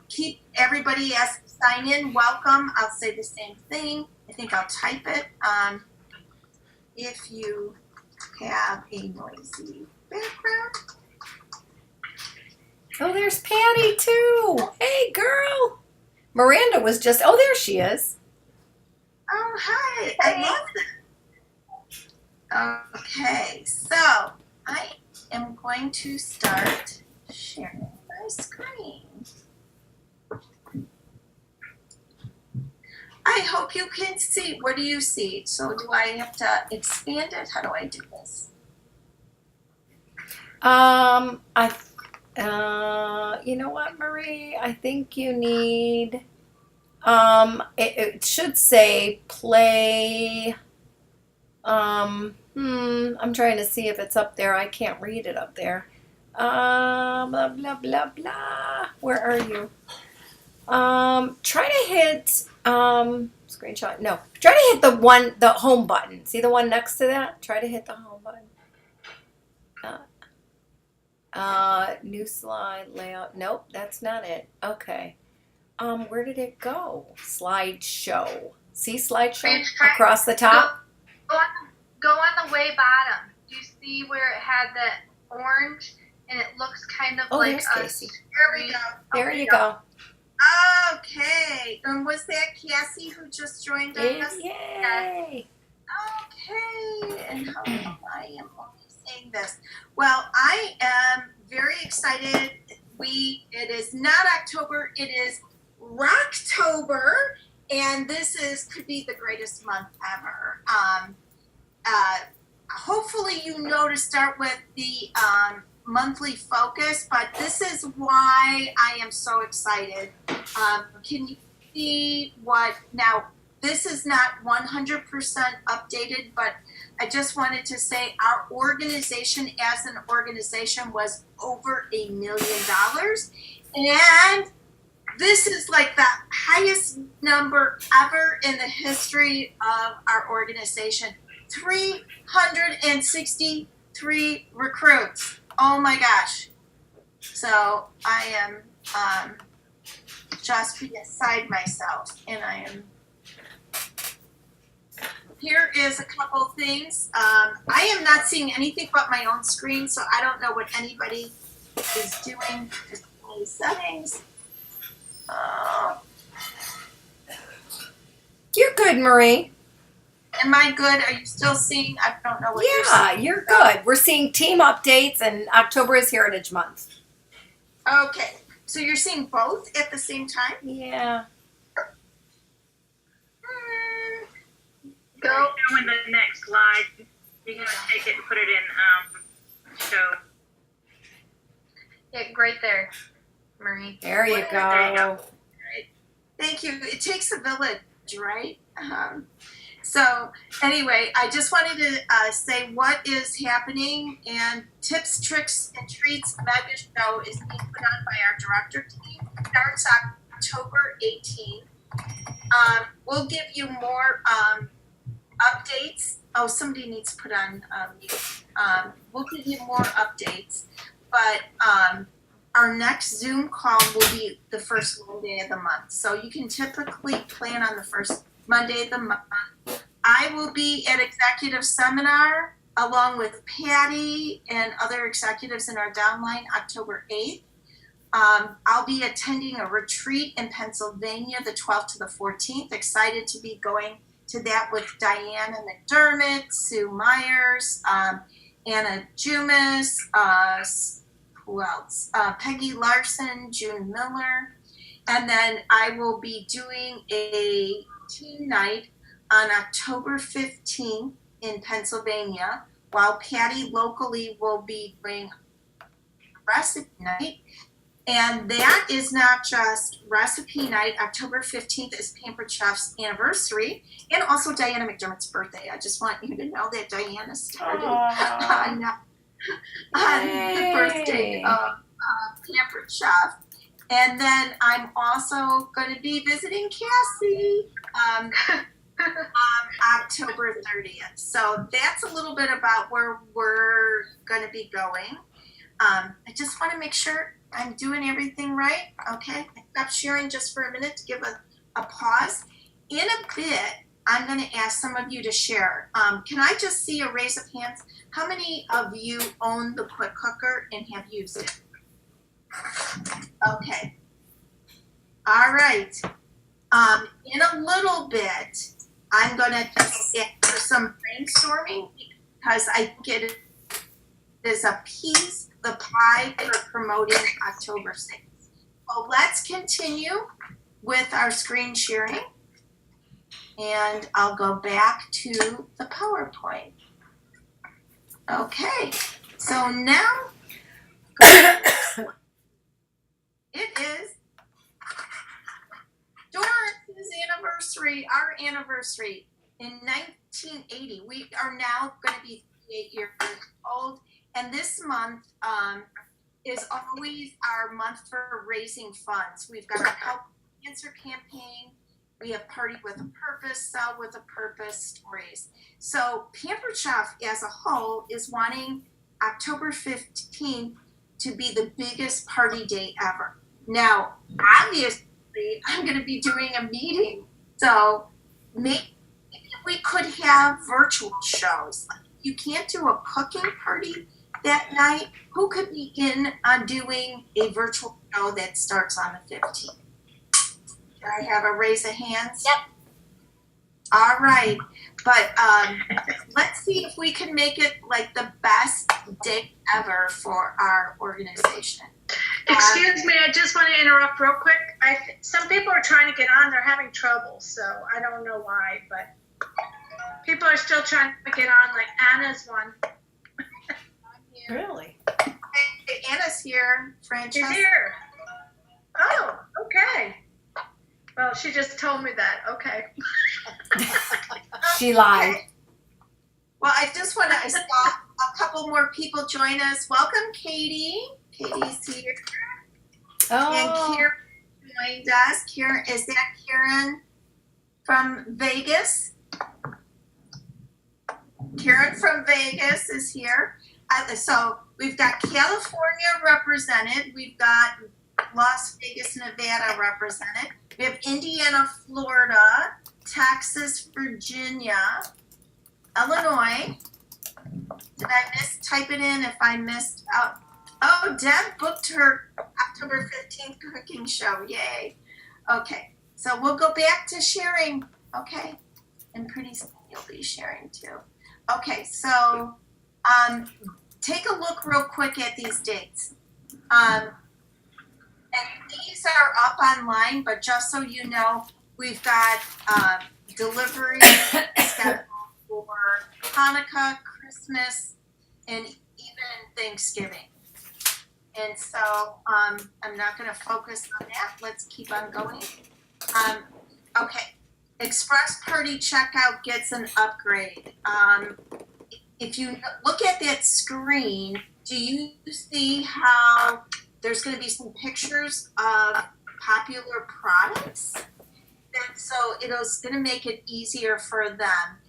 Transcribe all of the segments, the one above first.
keep everybody as sign in. Welcome. I'll say the same thing. I think I'll type it. If you have a noisy background. Oh, there's Patty too. Hey, girl. Miranda was just. Oh, there she is. Oh, hi. I love that. Okay, so I am going to start sharing my screen. I hope you can see. What do you see? So do I have to expand it? How do I do this? You know what, Marie? I think you need. It should say play. I'm trying to see if it's up there. I can't read it up there. Blah blah blah blah. Where are you? Try to hit screenshot. No, try to hit the home button. See the one next to that? Try to hit the home button. New slide layout. Nope, that's not it. Okay. Where did it go? Slideshow. See slideshow across the top? Go on the way bottom. Do you see where it had that orange and it looks kind of like there's a Casey. There we go. There you go. Okay. And was that Cassie who just joined us? Yay! Okay. And how come I am only saying this? Well, I am very excited. It is not October, it is Rocktober, and this could be the greatest month ever. Hopefully you know to start with the monthly focus, but this is why I am so excited. Can you see what now? This is not 100% updated, but I just wanted to say our organization as an organization was over $1 million. And this is like the highest number ever in the history of our organization. 363 recruits. Oh my gosh. So I am just beside myself, and I am. Here is a couple things. I am not seeing anything but my own screen, so I don't know what anybody is doing. Display settings. You're good, Marie. Am I good? Are you still seeing? I don't know what you're seeing. Yeah, you're good. We're seeing team updates, and October is Heritage Month. Okay, so you're seeing both at the same time? Yeah. Go in the next slide. You're gonna take it and put it in show. Yeah, right there, Marie. There you go. Thank you. It takes a village, right? So anyway, I just wanted to say what is happening, and Tips, Tricks, and Treats Mega Show is being put on by our director team. It starts October 18th. We'll give you more updates. Oh, somebody needs to put on mute. We'll give you more updates, but our next Zoom call will be the first Monday of the month. So you can typically plan on the first Monday of the month. I will be at executive seminar along with Patty and other executives in our downline October 8th. I'll be attending a retreat in Pennsylvania the 12th to the 14th. Excited to be going to that with Diana McDermott, Sue Myers, Anna Jumis, who else? Peggy Larson, June Miller. And then I will be doing a team night on October 15th in Pennsylvania, while Patty locally will be doing recipe night. And that is not just recipe night. October 15th is Pampered Chef's anniversary, and also Diana McDermott's birthday. I just want you to know that Diana started on the birthday of Pampered Chef. And then I'm also going to be visiting Cassie on October 30th. So that's a little bit about where we're going to be going. I just want to make sure I'm doing everything right. Okay, stop sharing just for a minute to give a pause. In a bit, I'm going to ask some of you to share. Can I just see a raise of hands? How many of you own the Quick Cooker and have used it? Okay. All right. In a little bit, I'm going to just ask some brainstorming because I think it is a piece of the pie for promoting October 6th. Well, let's continue with our screen sharing. And I'll go back to the PowerPoint. Okay, so now it is Dorothy's anniversary, our anniversary. In 1980, we are now going to be 38 years old, and this month is always our month for raising funds. We've got a Help Cancer campaign. We have Party with a Purpose, Sell with a Purpose stories. So Pampered Chef as a whole is wanting October 15th to be the biggest party day ever. Now, obviously, I'm going to be doing a meeting. So maybe we could have virtual shows. You can't do a cooking party that night. Who could begin on doing a virtual show that starts on the 15th? I have a raise of hands? Yep. All right, but let's see if we can make it like the best day ever for our organization. Excuse me, I just want to interrupt real quick. Some people are trying to get on, they're having trouble, so I don't know why, but people are still trying to get on, like Anna's one. Really? Hey, Anna's here, She's Francesca. here. Oh, okay. Well, she just told me that, okay. She lied. Okay. Well, I just want to, I saw a couple more people join us. Welcome, Katie. Katie's here. Oh. And Karen joined us. Karen, is that Karen from Vegas? Karen from Vegas is here. So we've got California represented. We've got Las Vegas, Nevada represented. We have Indiana, Florida, Texas, Virginia, Illinois. Did I miss? Type it in if I missed out. Oh, Deb booked her October 15th cooking show. Yay. Okay, so we'll go back to sharing. Okay, and pretty soon you'll be sharing too. Okay, so take a look real quick at these dates. And these are up online, but just so you know, we've got delivery scheduled for Hanukkah, Christmas, and even Thanksgiving. And so I'm not going to focus on that. Let's keep on going. Okay, Express Party checkout gets an upgrade. If you look at that screen, do you see how there's going to be some pictures of popular products? And so it's going to make it easier for them.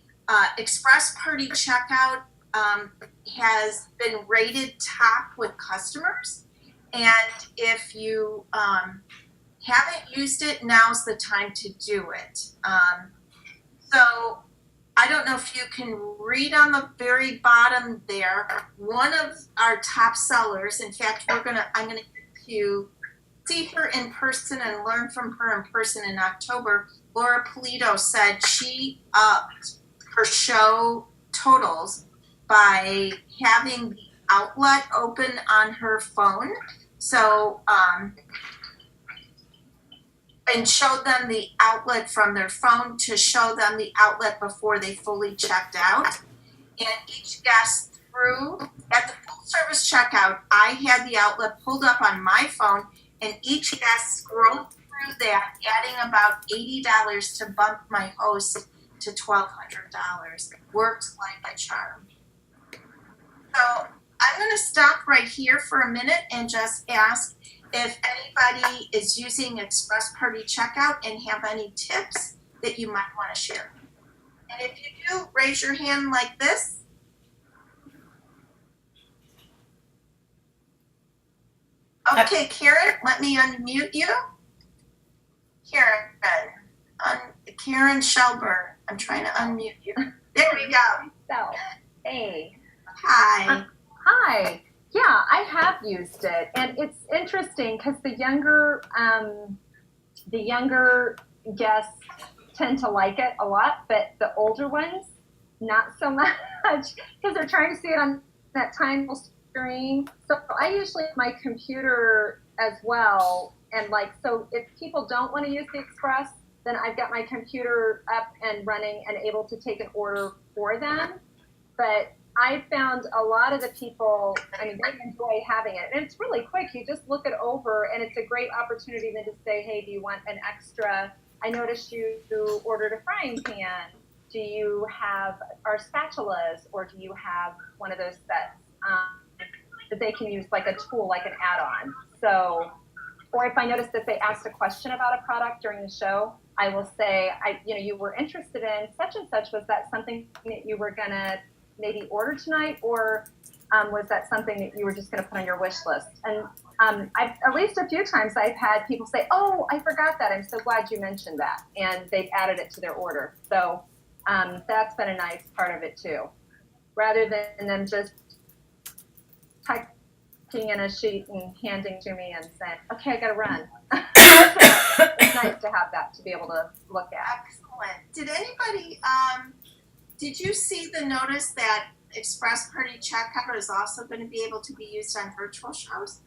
Express Party checkout has been rated top with customers. And if you haven't used it, now's the time to do it. So I don't know if you can read on the very bottom there, one of our top sellers, in fact, I'm gonna get to see her in person and learn from her in person in October. Laura Polito said she upped her show totals by having the outlet open on her phone. So, and showed them the outlet from their phone to show them the outlet before they fully checked out. And each guest through, at the full service checkout, I had the outlet pulled up on my phone, and each guest scrolled through that, adding about $80 to bump my host to $1,200. Works like a charm. So I'm going to stop right here for a minute and just ask if anybody is using Express Party checkout and have any tips that you might want to share. And if you do, raise your hand like this. Okay, Karen, let me unmute you. Karen Shelburne. I'm trying to unmute you. There we go. So, hey. Hi. Hi. Yeah, I have used it, and it's interesting because the younger guests tend to like it a lot, but the older ones not so much because they're trying to see it on that tiny screen. So I usually have my computer as well, and so if people don't want to use the Express, then I've got my computer up and running and able to take an order for them. But I found a lot of the people, they enjoy having it. And it's really quick. You just look it over, and it's a great opportunity then to say, hey, do you want an extra? I noticed you ordered a frying pan. Do you have our spatulas, or do you have one of those sets that they can use like a tool, like an add-on? So, or if I notice that they asked a question about a product during the show, I will say, you were interested in such and such. Was that something that you were gonna maybe order tonight, or was that something that you were just going to put on your wish list? And I've, at least a few times I've had people say, oh, I forgot that. I'm so glad you mentioned that. And they've added it to their order. So that's been a nice part of it too. Rather than them just typing in a sheet and handing to me and saying, okay, I got to run. It's nice to have that to be able to look at. Excellent. Did anybody, did you see the notice that Express Party Checkout is also going to be able to be used on virtual shows?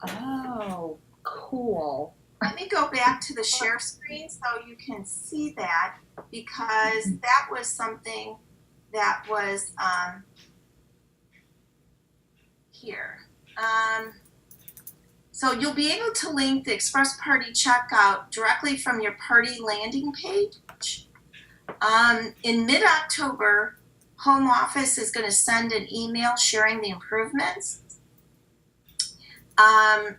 Oh, cool. Let me go back to the share screen so you can see that, because that was something that was here. So you'll be able to link the Express Party Checkout directly from your party landing page. In mid-October, Home Office is going to send an email sharing the improvements. So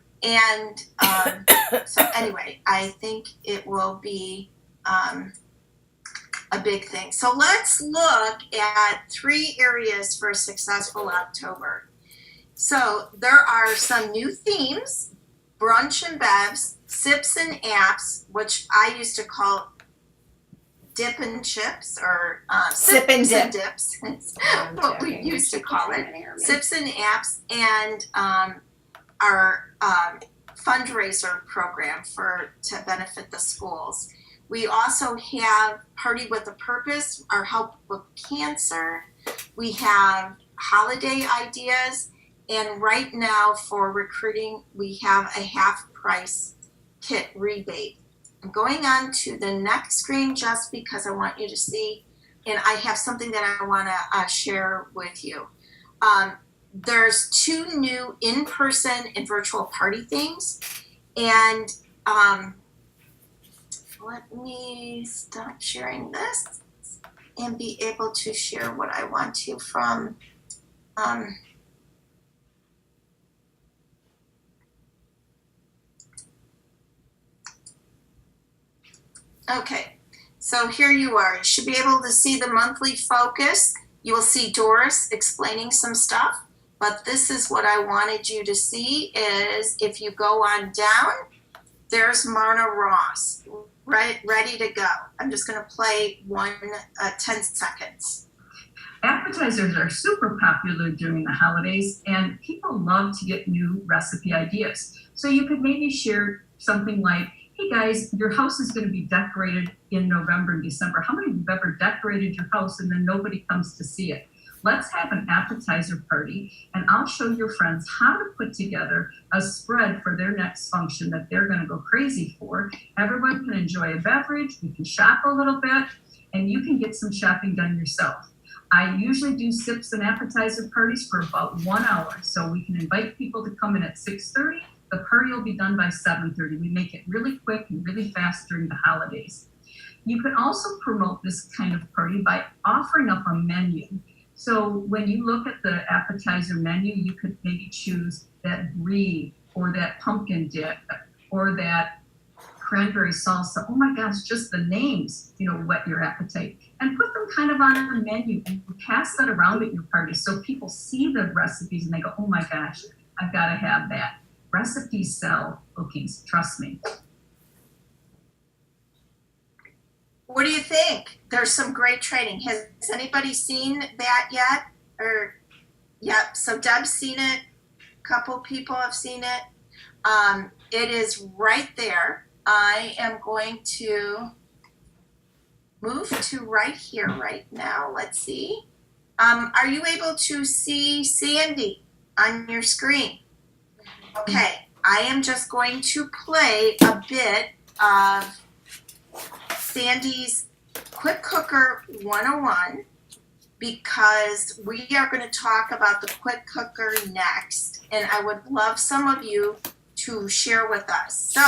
anyway, I think it will be a big thing. So let's look at 3 areas for a successful October. So there are some new themes: brunch and bevs, sips and apps, which I used to call dip and chips, or Sip and dip. dips. That's what we used to call it. Sips and apps, and our fundraiser program to benefit the schools. We also have Party with a Purpose, our help with cancer. We have holiday ideas, and right now for recruiting, we have a half price kit rebate. I'm going on to the next screen just because I want you to see, and I have something that I want to share with you. There's 2 new in-person and virtual party themes, and let me stop sharing this and be able to share what I want to from okay, so here you are. You should be able to see the monthly focus. You will see Doris explaining some stuff, but this is what I wanted you to see is if you go on down, there's Marna Ross, right, ready to go. I'm just gonna play 10 seconds. Appetizers are super popular during the holidays, and people love to get new recipe ideas. So you could maybe share something like, hey guys, your house is going to be decorated in November and December. How many of you have ever decorated your house and then nobody comes to see it? Let's have an appetizer party, and I'll show your friends how to put together a spread for their next function that they're going to go crazy for. Everyone can enjoy a beverage, we can shop a little bit, and you can get some shopping done yourself. I usually do sips and appetizer parties for about 1 hour, so we can invite people to come in at 6:30. The party will be done by 7:30. We make it really quick and really fast during the holidays. You can also promote this kind of party by offering up a menu. So when you look at the appetizer menu, you could maybe choose that brie or that pumpkin dip or that cranberry salsa. Oh my gosh, just the names, whet your appetite. And put them kind of on a menu and pass that around at your party so people see the recipes and they go, oh my gosh, I've got to have that. Recipes sell bookings, trust me. What do you think? There's some great training. Has anybody seen that yet? Or, yep, so Deb's seen it. A couple people have seen it. It is right there. I am going to move to right here right now. Let's see. Are you able to see Sandy on your screen? Okay, I am just going to play a bit of Sandy's Quick Cooker 101 because we are going to talk about the Quick Cooker next, and I would love some of you to share with us. So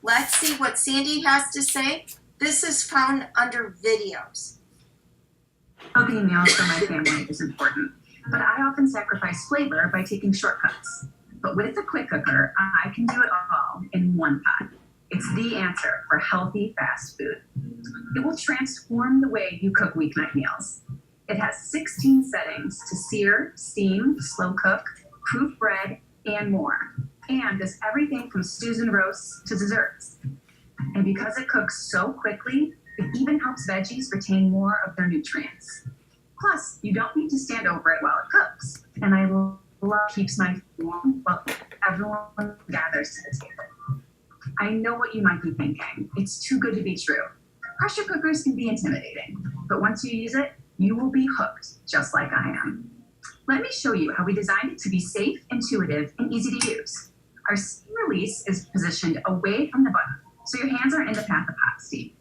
let's see what Sandy has to say. This is found under videos. Cooking meals for my family is important, but I often sacrifice flavor by taking shortcuts. But with the Quick Cooker, I can do it all in one pot. It's the answer for healthy fast food. It will transform the way you cook weeknight meals. It has 16 settings to sear, steam, slow cook, proof bread, and more. And does everything from stews and roasts to desserts. And because it cooks so quickly, it even helps veggies retain more of their nutrients. Plus, you don't need to stand over it while it cooks. And I love keeps my warm while everyone gathers to the table. I know what you might be thinking. It's too good to be true. Pressure cookers can be intimidating, but once you use it, you will be hooked, just like I am. Let me show you how we designed it to be safe, intuitive, and easy to use. Our steam release is positioned away from the button, so your hands aren't in the path of hot steam.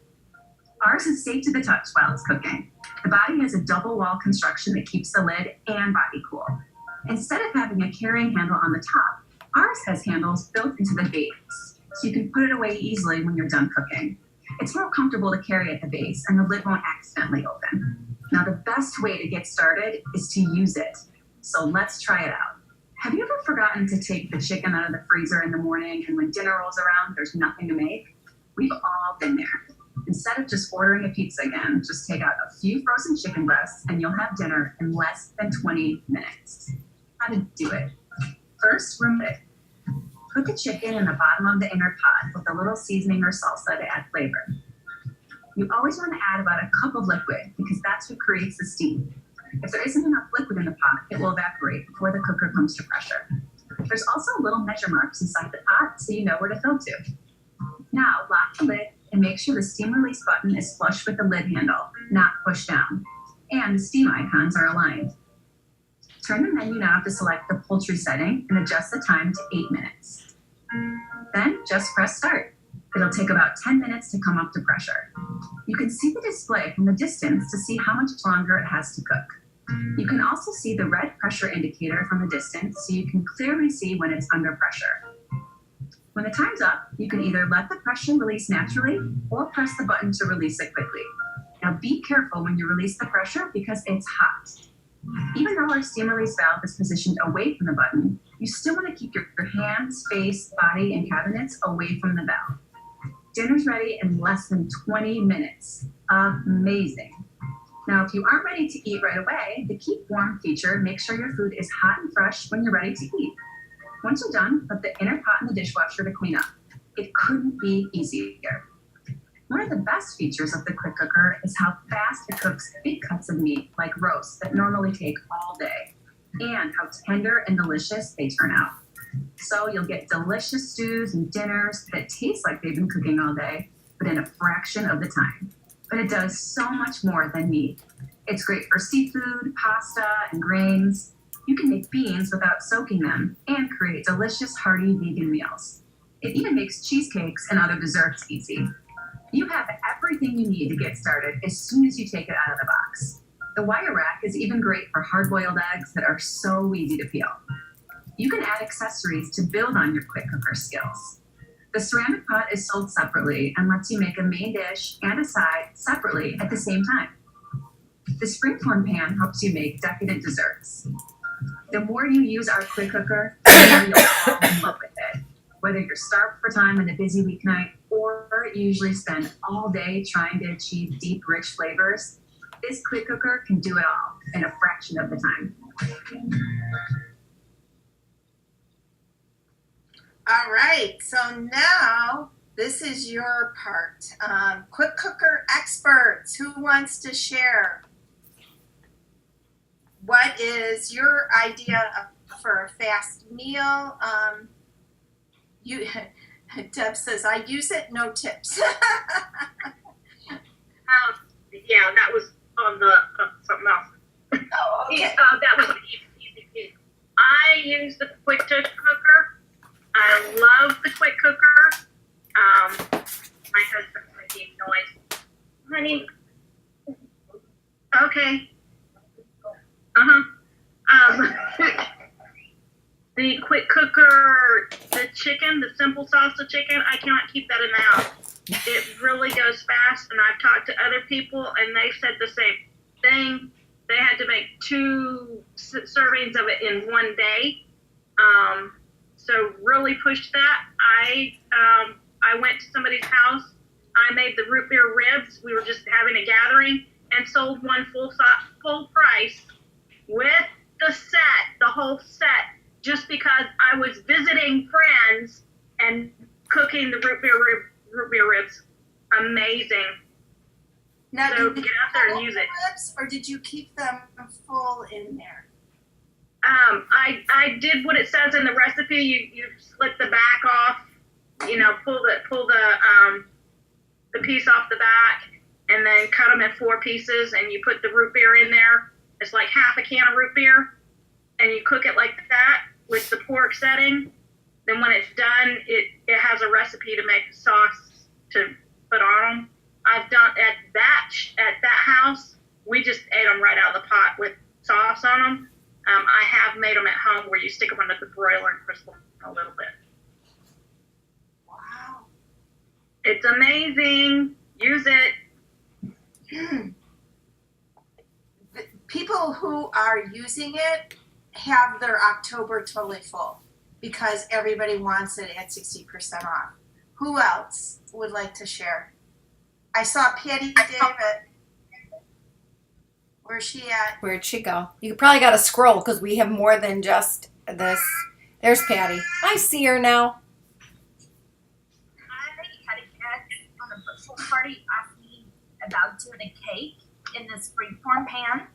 Ours is safe to the touch while it's cooking. The body has a double wall construction that keeps the lid and body cool. Instead of having a carrying handle on the top, ours has handles built into the base, so you can put it away easily when you're done cooking. It's more comfortable to carry at the base, and the lid won't accidentally open. Now, the best way to get started is to use it. So let's try it out. Have you ever forgotten to take the chicken out of the freezer in the morning, and when dinner rolls around, there's nothing to make? We've all been there. Instead of just ordering a pizza again, just take out a few frozen chicken breasts, and you'll have dinner in less than 20 minutes. How to do it. First, remove it. Put the chicken in the bottom of the inner pot with a little seasoning or salsa to add flavor. You always want to add about a cup of liquid because that's what creates the steam. If there isn't enough liquid in the pot, it will evaporate before the cooker comes to pressure. There's also little measure marks inside the pot so you know where to fill to. Now, lock the lid and make sure the steam release button is flush with the lid handle, not pushed down, and the steam icons are aligned. Turn the menu knob to select the poultry setting and adjust the time to 8 minutes. Then just press start. It'll take about 10 minutes to come up to pressure. You can see the display from the distance to see how much longer it has to cook. You can also see the red pressure indicator from a distance so you can clearly see when it's under pressure. When the time's up, you can either let the pressure release naturally or press the button to release it quickly. Now be careful when you release the pressure because it's hot. Even though our steam release valve is positioned away from the button, you still want to keep your hands, face, body, and cabinets away from the valve. Dinner's ready in less than 20 minutes. Amazing. Now, if you aren't ready to eat right away, the Keep Warm feature makes sure your food is hot and fresh when you're ready to eat. Once you're done, put the inner pot in the dishwasher to clean up. It couldn't be easier. One of the best features of the Quick Cooker is how fast it cooks big cuts of meat, like roasts, that normally take all day, and how tender and delicious they turn out. So you'll get delicious stews and dinners that taste like they've been cooking all day, but in a fraction of the time. But it does so much more than meat. It's great for seafood, pasta, and grains. You can make beans without soaking them and create delicious, hearty vegan meals. It even makes cheesecakes and other desserts easy. You have everything you need to get started as soon as you take it out of the box. The wire rack is even great for hard-boiled eggs that are so easy to peel. You can add accessories to build on your Quick Cooker skills. The ceramic pot is sold separately and lets you make a main dish and a side separately at the same time. The springform pan helps you make decadent desserts. The more you use our Quick Cooker, the more you'll fall in love with it. Whether you're starved for time on a busy weeknight or you usually spend all day trying to achieve deep, rich flavors, this Quick Cooker can do it all in a fraction of the time. All right, so now this is your part. Quick cooker experts, who wants to share? What is your idea for a fast meal? You, Deb says, I use it, no tips. Yeah, that was on the something else. Oh, okay. That was the easy piece. I use the quick touch cooker. I love the quick cooker. My husband's making noise. Honey. Okay. The quick cooker, the chicken, the simple salsa chicken, I cannot keep that in the house. It really goes fast, and I've talked to other people, and they said the same thing. They had to make 2 servings of it in one day. So really pushed that. I went to somebody's house. I made the root beer ribs. We were just having a gathering, and sold one full price with the whole set, just because I was visiting friends and cooking the root beer ribs. Amazing. Now, So did get you out there and pull use the it. ribs, or did you keep them full in there? I did what it says in the recipe. You split the back off, pull the piece off the back, and then cut them in 4 pieces, and you put the root beer in there. It's like half a can of root beer, and you cook it like that with the pork setting. Then when it's done, it has a recipe to make sauce to put on them. I've done at that house, we just ate them right out of the pot with sauce on them. I have made them at home where you stick them under the broiler and crisp them a little bit. Wow. It's amazing. Use it. People who are using it have their October totally full because everybody wants it at 60% off. Who else would like to share? I saw Patty David. Where's she at? Where'd she go? You probably got to scroll because we have more than just this. There's Patty. I see her now. I had a guest on a virtual party ask me about doing a cake in this freeform pan.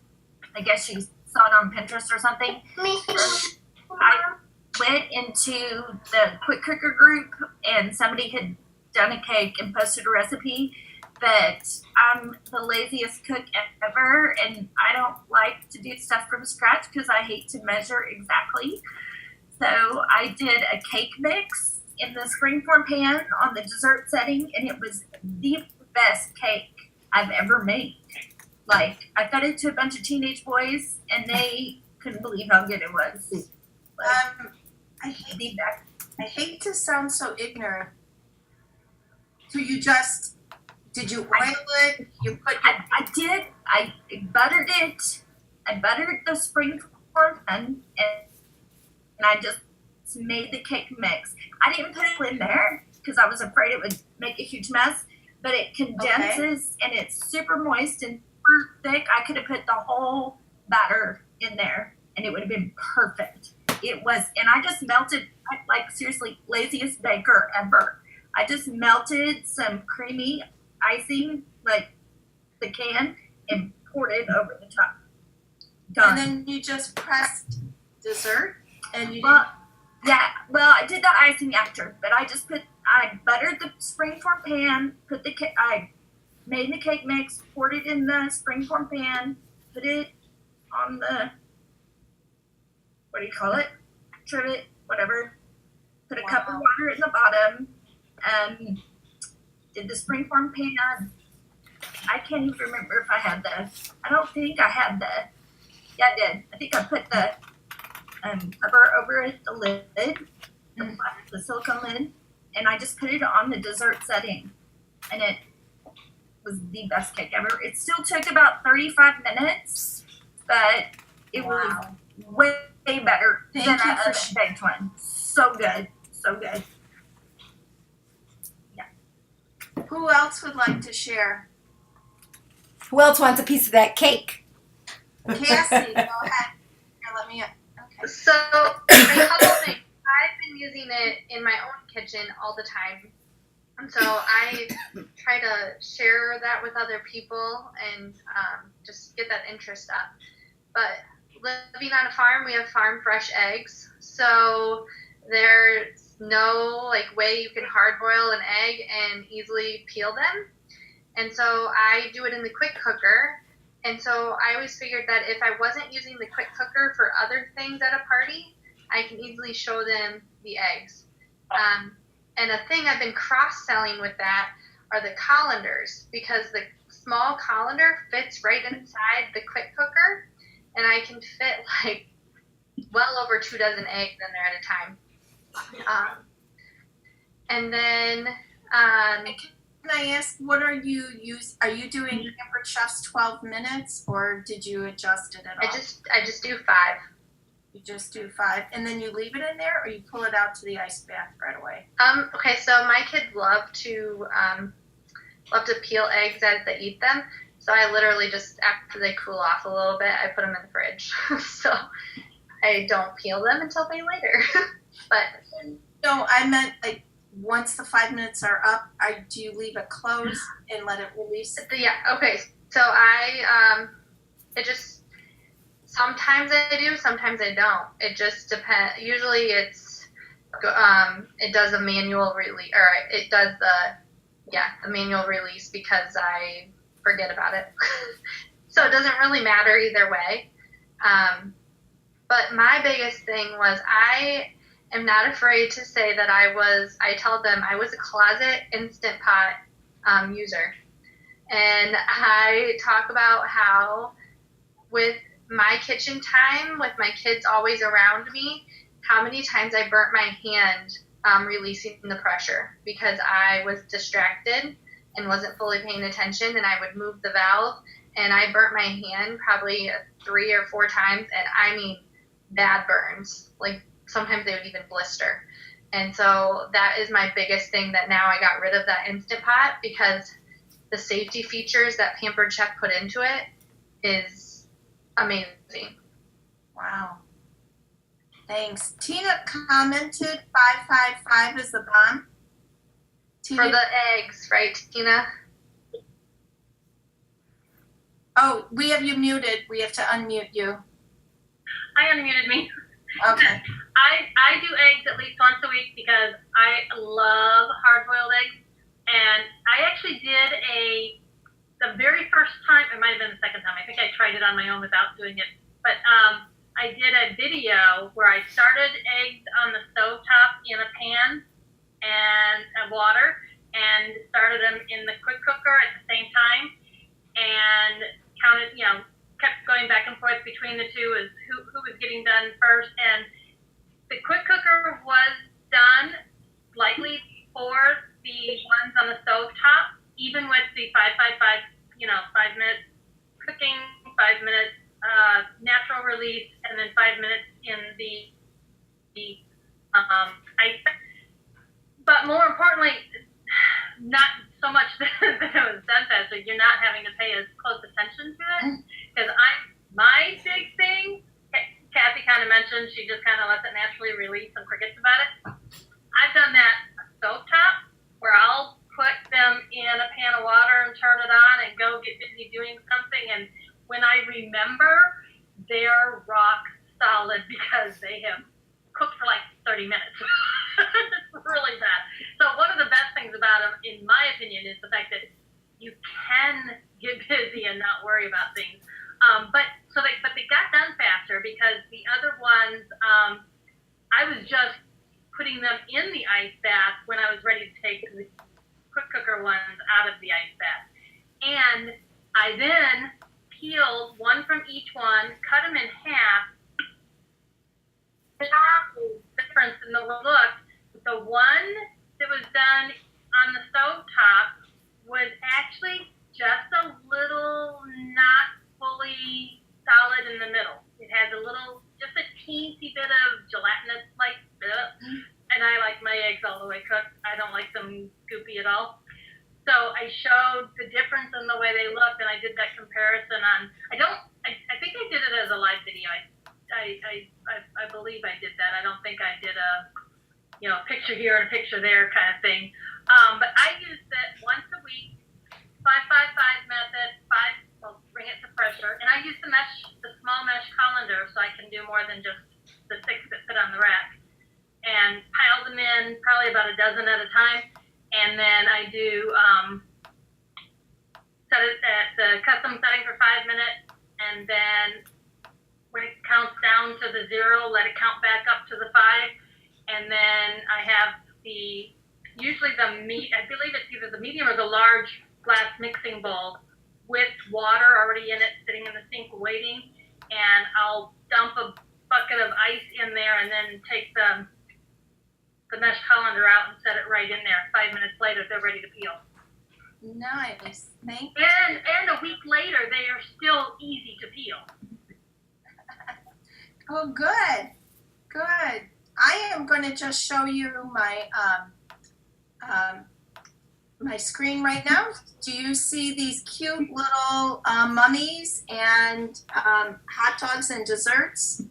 I guess she saw it on Pinterest or something. I went into the quick cooker group and somebody had done a cake and posted a recipe, but I'm the laziest cook ever and I don't like to do stuff from scratch because I hate to measure exactly. So I did a cake mix in the springform pan on the dessert setting, and it was the best cake I've ever made. Like, I fed it to a bunch of teenage boys, and they couldn't believe how good it was. Like, I hate to sound so ignorant. So did you oil it? You put I did. I buttered it. I buttered the springform pan, and I just made the cake mix. I didn't put it in there because I was afraid it would make a huge mess, but it condenses and it's super moist and super thick. I could have put the whole batter in there and it would have been perfect. It was, and I just melted, like seriously, laziest baker ever. I just melted some creamy icing, like the can, and poured it over the top. Done. and then you just pressed dessert and you Well, I did the icing after, but I buttered the springform pan, I made the cake mix, poured it in the springform pan, put it on the, what do you call it? Trivet, whatever. Put a cup of water in the bottom, did the springform pan. I can't even remember if I had I don't think I had yeah, I did. I think I put the cover over it, the lid, the silicone lid, and I just put it on the dessert setting, and it was the best cake ever. It still took about 35 minutes, but it was way better Thank than you a for baked one. So good, so good. Who else would like to share? Who else wants a piece of that cake? Cassie, go ahead. Here, let me. Okay. So, a couple things. I've been using it in my own kitchen all the time. And so I try to share that with other people and just get that interest up. But living on a farm, we have farm fresh eggs. So there's no like way you can hard boil an egg and easily peel them. And so I do it in the quick cooker. And so I always figured that if I wasn't using the quick cooker for other things at a party, I can easily show them the eggs. And a thing I've been cross-selling with that are the colanders, because the small colander fits right inside the quick cooker, and I can fit like well over 2 dozen eggs in there at a time. And then Can I ask, what are you are you doing Pampered Chef's 12 minutes, or did you adjust it at all? I just do 5. You just do 5, and then you leave it in there, or you pull it out to the ice bath right away? Okay, so my kids love to peel eggs as they eat them. So I literally just, after they cool off a little bit, I put them in the fridge. So I don't peel them until way later. But No, I meant like once the 5 minutes are up, do you leave it closed and let it release? yeah, okay. So I it just, sometimes I do, sometimes I don't. It just depends. Usually it's it does a manual release, or it does the manual release because I forget about it. So it doesn't really matter either way. But my biggest thing was I am not afraid to say that I tell them I was a closet Instant Pot user. And I talk about how with my kitchen time, with my kids always around me, how many times I burnt my hand releasing the pressure because I was distracted and wasn't fully paying attention, and I would move the valve, and I burnt my hand probably 3 or 4 times, and I mean bad burns. Like sometimes they would even blister. And so that is my biggest thing, that now I got rid of that Instant Pot because the safety features that Pampered Chef put into it is amazing. Wow. Thanks. Tina commented 555 is the bomb. Tina? For the eggs, right, Tina? Oh, we have you muted. We have to unmute you. I unmuted me. Okay. I do eggs at least once a week because I love hard-boiled eggs. And I actually did the very first time, it might have been the second time, I think I tried it on my own without doing it. But I did a video where I started eggs on the stovetop in a pan and water, and started them in the quick cooker at the same time, and counted, kept going back and forth between the two as who was getting done first. And the quick cooker was done slightly before the ones on the stove top, even with the 555, 5 minutes cooking, 5 minutes natural release, and then 5 minutes in the ice. But more importantly, not so much that it was done faster. You're not having to pay as close attention to it, because my big thing, Kathy kind of mentioned, she just kind of lets it naturally release and forgets about it. I've done that stovetop, where I'll put them in a pan of water and turn it on and go get busy doing something. And when I remember, they're rock solid because they have cooked for like 30 minutes. It's really bad. So one of the best things about them, in my opinion, is the fact that you can get busy and not worry about things. But they got done faster because the other ones, I was just putting them in the ice bath when I was ready to take the quick cooker ones out of the ice bath. And I then peeled one from each one, cut them in half. The difference in the look, the one that was done on the stove top was actually just a little not fully solid in the middle. It has just a teensy bit of gelatinous like bit, and I like my eggs all the way cooked. I don't like them goopy at all. So I showed the difference in the way they looked, and I did that comparison on. I think I did it as a live video. I believe I did that. I don't think I did a picture here and a picture there kind of thing. But I use it once a week, 5-5-5 method, bring it to pressure. And I use the small mesh colander, so I can do more than just the 6 that fit on the rack. And pile them in probably about a dozen at a time. And then I do set it at the custom setting for 5 minutes. And then when it counts down to the 0, let it count back up to the 5. And then I have usually the meat, I believe it's either the medium or the large glass mixing bowl with water already in it, sitting in the sink waiting. And I'll dump a bucket of ice in there and then take the mesh colander out and set it right in there. 5 minutes later, they're ready to peel. Nice. Thank you. And a week later, they are still easy to peel. Oh, good. Good. I am going to just show you my my screen right now. Do you see these cute little mummies and hot dogs and desserts?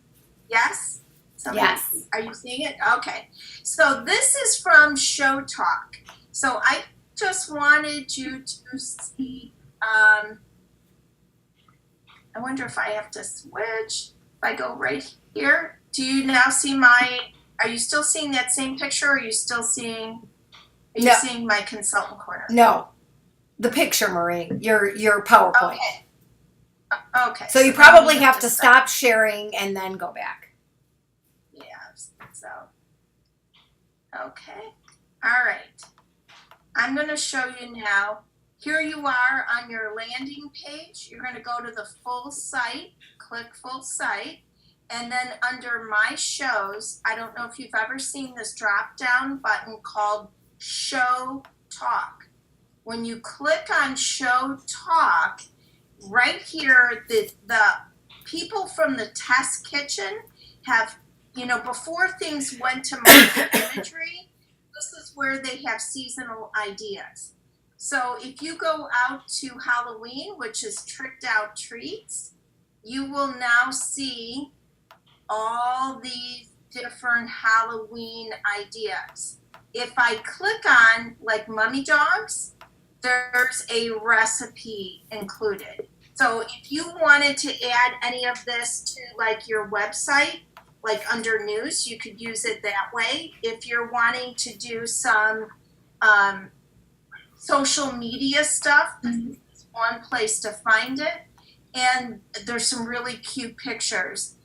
Yes? Somebody, Yes. Are you seeing it? Okay. So this is from Show Talk. So I just wanted you to see, I wonder if I have to switch. If I go right here, do you now see are you still seeing that same picture, or are you still seeing, No. seeing my consultant corner? No, the picture, Marie, your PowerPoint. Okay. Okay. So you now we probably have to start. stop sharing and then go back. Yeah, so, okay, all right. I'm gonna show you now. Here you are on your landing page. You're gonna go to the full site, click full site, and then under my shows, I don't know if you've ever seen this drop-down button called Show Talk. When you click on Show Talk, right here, the people from the test kitchen have, before things went to market imagery, this is where they have seasonal ideas. So if you go out to Halloween, which is Tricked Out Treats, you will now see all these different Halloween ideas. If I click on like Mummy Dogs, there's a recipe included. So if you wanted to add any of this to like your website, like under news, you could use it that way. If you're wanting to do some social media stuff, this is one place to find it. And there's some really cute pictures.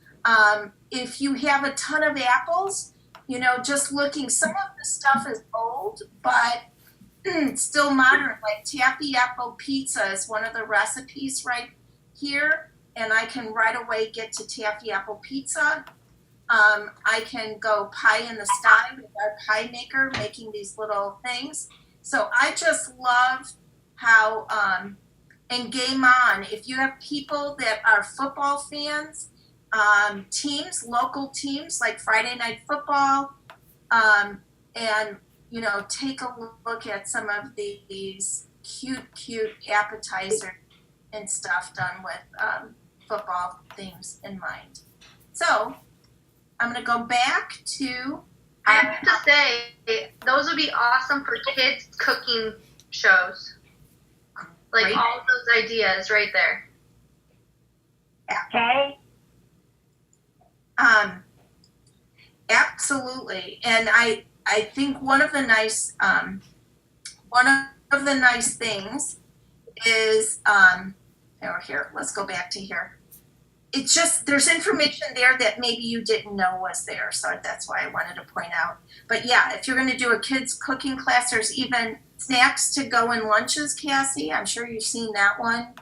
If you have a ton of apples, just looking, some of the stuff is old, but still modern, like Taffy Apple Pizza is one of the recipes right here, and I can right away get to Taffy Apple Pizza. I can go pie in the sky with our pie maker, making these little things. So I just love how, and Game On, if you have people that are football fans, teams, local teams like Friday Night Football, and take a look at some of these cute appetizers and stuff done with football themes in mind. So I'm going to go back to. I have to say, those would be awesome for kids' cooking shows. Like Great. all of those ideas right there. Okay. Absolutely, and I think one of the nice things is here. Let's go back to here. It's just there's information there that maybe you didn't know was there, so that's why I wanted to point out. But yeah, if you're going to do a kids cooking class, there's even snacks to go in lunches, Cassie. I'm sure you've seen that one.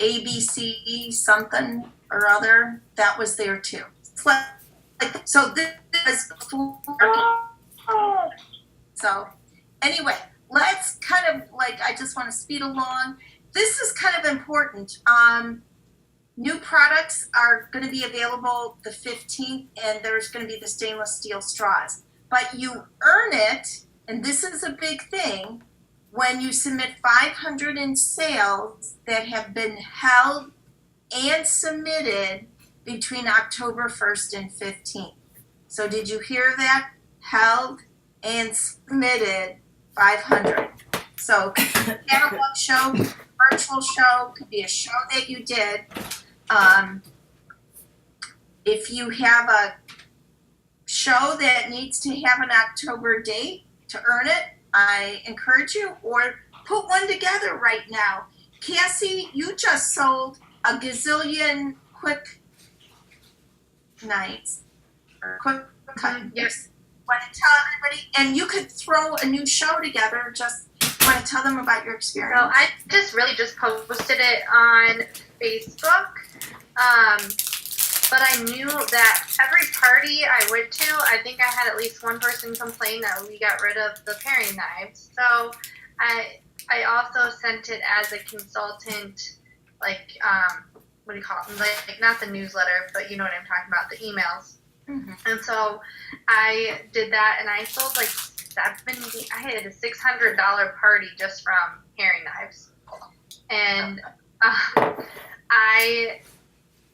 ABC something or other, that was there too. It's like so this is before. So anyway, let's kind of I just want to speed along. This is kind of important. New products are going to be available the 15th, and there's going to be the stainless steel straws. But you earn it, and this is a big thing, when you submit 500 in sales that have been held and submitted between October 1st and 15th. So did you hear that? Held and submitted 500. So could be a catalog show, virtual show, could be a show that you did. If you have a show that needs to have an October date to earn it, I encourage you, or put one together right now. Cassie, you just sold a gazillion quick nights or quick cut. Yes. Want to tell everybody, and you could throw a new show together. Just want to tell them about your experience. So I just posted it on Facebook. But I knew that every party I went to, I think I had at least one person complain that we got rid of the paring knives. So I also sent it as a consultant, like, what do you call it? Like not the newsletter, but you know what I'm talking about, the emails. Mhm. And so I did that, and I sold like I had a $600 party just from paring knives. And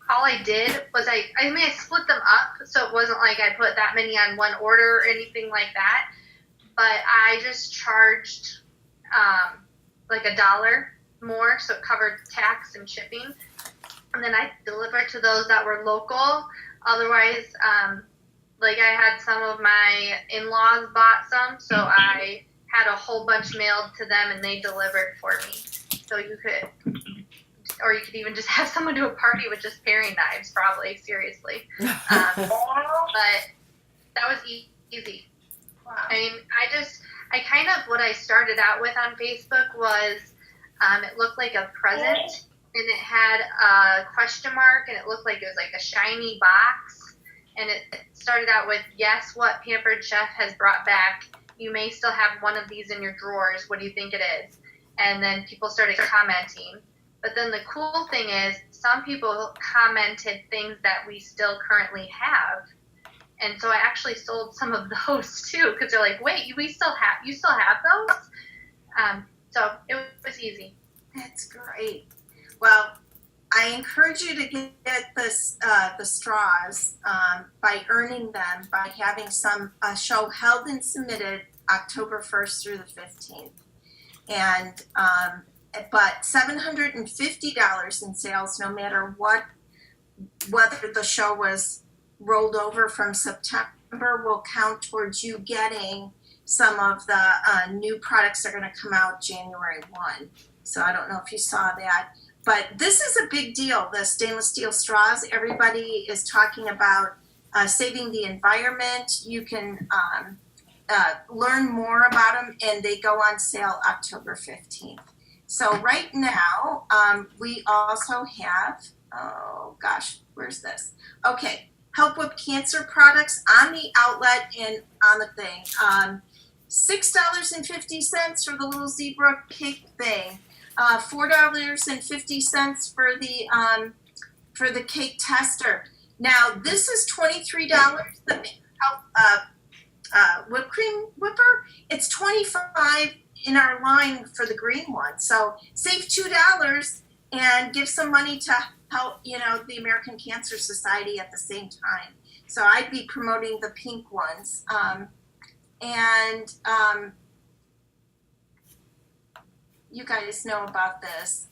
all I did was I split them up, so it wasn't like I put that many on one order or anything like that. But I just charged like $1 more, so it covered tax and shipping. And then I delivered to those that were local. Otherwise, like I had some of my in-laws bought some, so I had a whole bunch mailed to them, and they delivered for me. So you could even just have someone do a party with just paring knives, probably, seriously. But that was easy. Wow. I mean, what I started out with on Facebook was, it looked like a present, and it had a question mark, and it looked like it was like a shiny box, and it started out with, yes, what Pampered Chef has brought back. You may still have one of these in your drawers. What do you think it is? And then people started commenting. But then the cool thing is, some people commented things that we still currently have. And so I actually sold some of those too, because they're like, wait, you still have those? So it was easy. That's great. Well, I encourage you to get this, the straws by earning them by having a show held and submitted October 1st through the 15th. And but $750 in sales, no matter whether the show was rolled over from September, will count towards you getting some of the new products that are going to come out January 1. So I don't know if you saw that. But this is a big deal, the stainless steel straws. Everybody is talking about saving the environment. You can learn more about them, and they go on sale October 15th. So right now, we also have, oh gosh, where's this? Okay, Help with Cancer products on the outlet and on the thing. $6.50 for the little zebra cake thing. $4.50 for the cake tester. Now this is $23. The whipped cream whipper, it's $25 in our line for the green one. So save $2 and give some money to help, the American Cancer Society at the same time. So I'd be promoting the pink ones. You guys know about this,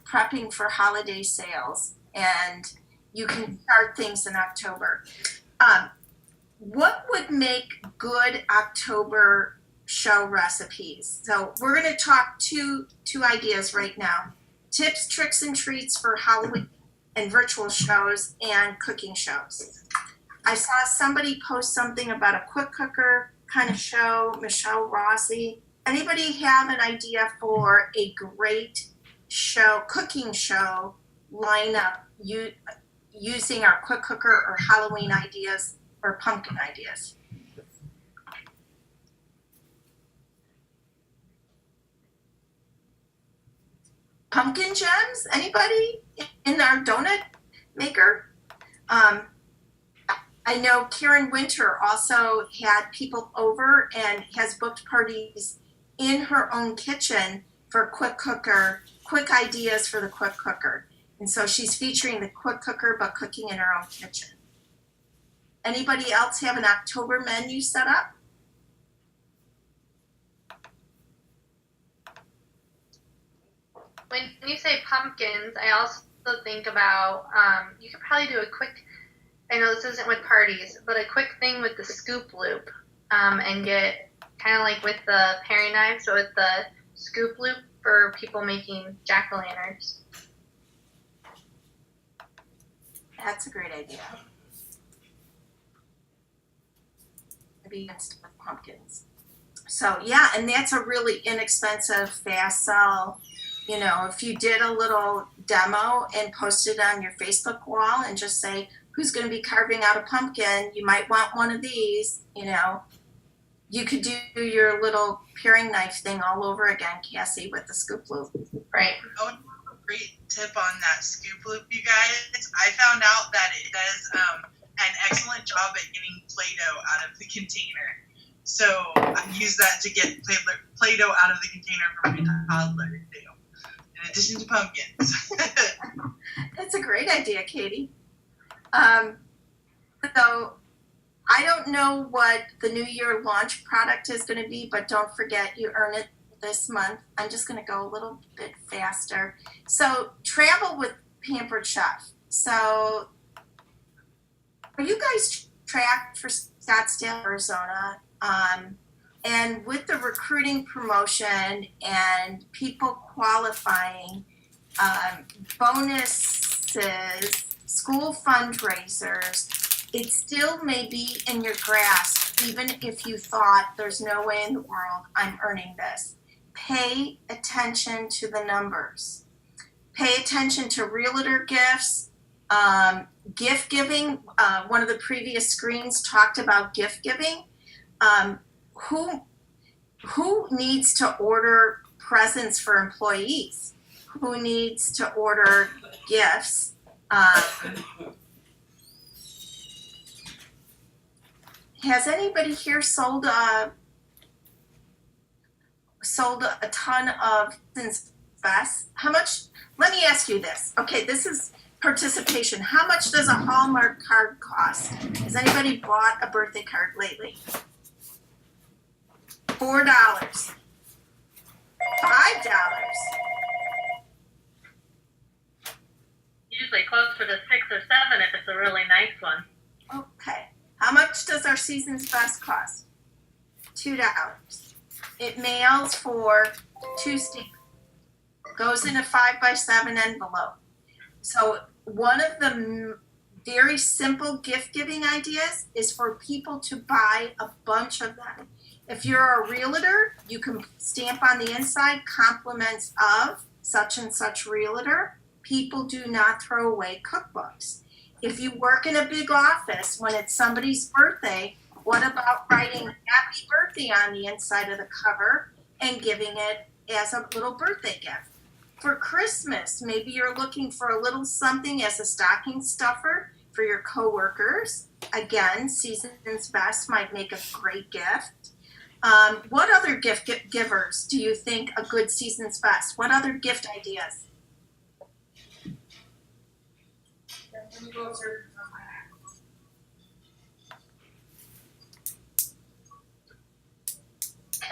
prepping for holiday sales, and you can start things in October. What would make good October show recipes? So we're going to talk two ideas right now: tips, tricks, and treats for Halloween and virtual shows and cooking shows. I saw somebody post something about a quick cooker kind of show, Michelle Rossi. Anybody have an idea for a great show, cooking show lineup using our quick cooker or Halloween ideas or pumpkin ideas? Pumpkin gems? Anybody in our donut maker? I know Karen Winter also had people over and has booked parties in her own kitchen for quick ideas for the quick cooker. And so she's featuring the quick cooker, but cooking in her own kitchen. Anybody else have an October menu set up? When you say pumpkins, I also think about you could probably do a quick. I know this isn't with parties, but a quick thing with the scoop loop, and get kind of like with the paring knives, so with the scoop loop for people making jack-o'-lanterns. That's a great idea. Maybe mixed with pumpkins. So yeah, and that's a really inexpensive, fast sell. You know, if you did a little demo and posted it on your Facebook wall and just say, who's going to be carving out a pumpkin? You might want one of these, you know. You could do your little paring knife thing all over again, Cassie, with the scoop loop. Right. Oh, a great tip on that scoop loop, you guys. I found out that it does an excellent job at getting Play-Doh out of the container. So I use that to get Play-Doh out of the container for my toddler too, in addition to pumpkins. That's a great idea, Katie. So I don't know what the New Year launch product is going to be, but don't forget you earn it this month. I'm just going to go a little bit faster. So travel with Pampered Chef. So are you guys tracked for Scottsdale, Arizona? And with the recruiting promotion and people qualifying, bonuses, school fundraisers, it still may be in your grasp, even if you thought there's no way in the world I'm earning this. Pay attention to the numbers. Pay attention to realtor gifts, gift giving. One of the previous screens talked about gift giving. Who needs to order presents for employees? Who needs to order gifts? Has anybody here sold a ton of Seasons Best? How much? Let me ask you this. Okay, this is participation. How much does a Hallmark card cost? Has anybody bought a birthday card lately? $4. $5. Usually closer to 6 or 7 if it's a really nice one. Okay. How much does our Seasons Best cost? $2. It mails for 2 stickers. Goes in a 5x7 envelope. So one of the very simple gift giving ideas is for people to buy a bunch of them. If you're a realtor, you can stamp on the inside compliments of such and such realtor. People do not throw away cookbooks. If you work in a big office, when it's somebody's birthday, what about writing happy birthday on the inside of the cover and giving it as a little birthday gift? For Christmas, maybe you're looking for a little something as a stocking stuffer for your coworkers. Again, Seasons Best might make a great gift. What other gift givers do you think a good Seasons Best? What other gift ideas?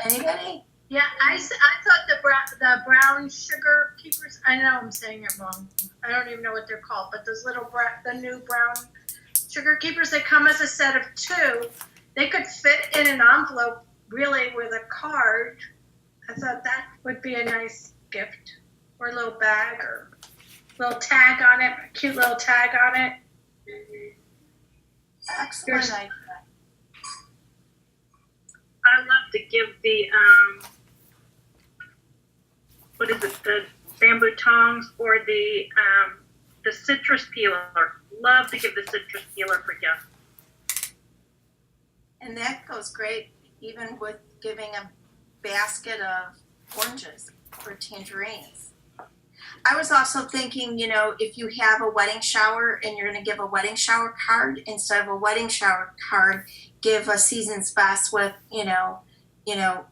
Anybody? Yeah, I thought the brown sugar keepers, I know I'm saying it wrong. I don't even know what they're called, but those little the new brown sugar keepers that come as a set of 2, they could fit in an envelope really with a card. I thought that would be a nice gift, or a little bag, or a little tag on it, a cute little tag on it. Excellent idea. I love to give the what is it? The bamboo tongs or the citrus peeler. Love to give the citrus peeler for gift. And that goes great even with giving a basket of oranges or tangerines. I was also thinking, if you have a wedding shower and you're going to give a wedding shower card, instead of a wedding shower card, give a Seasons Best with,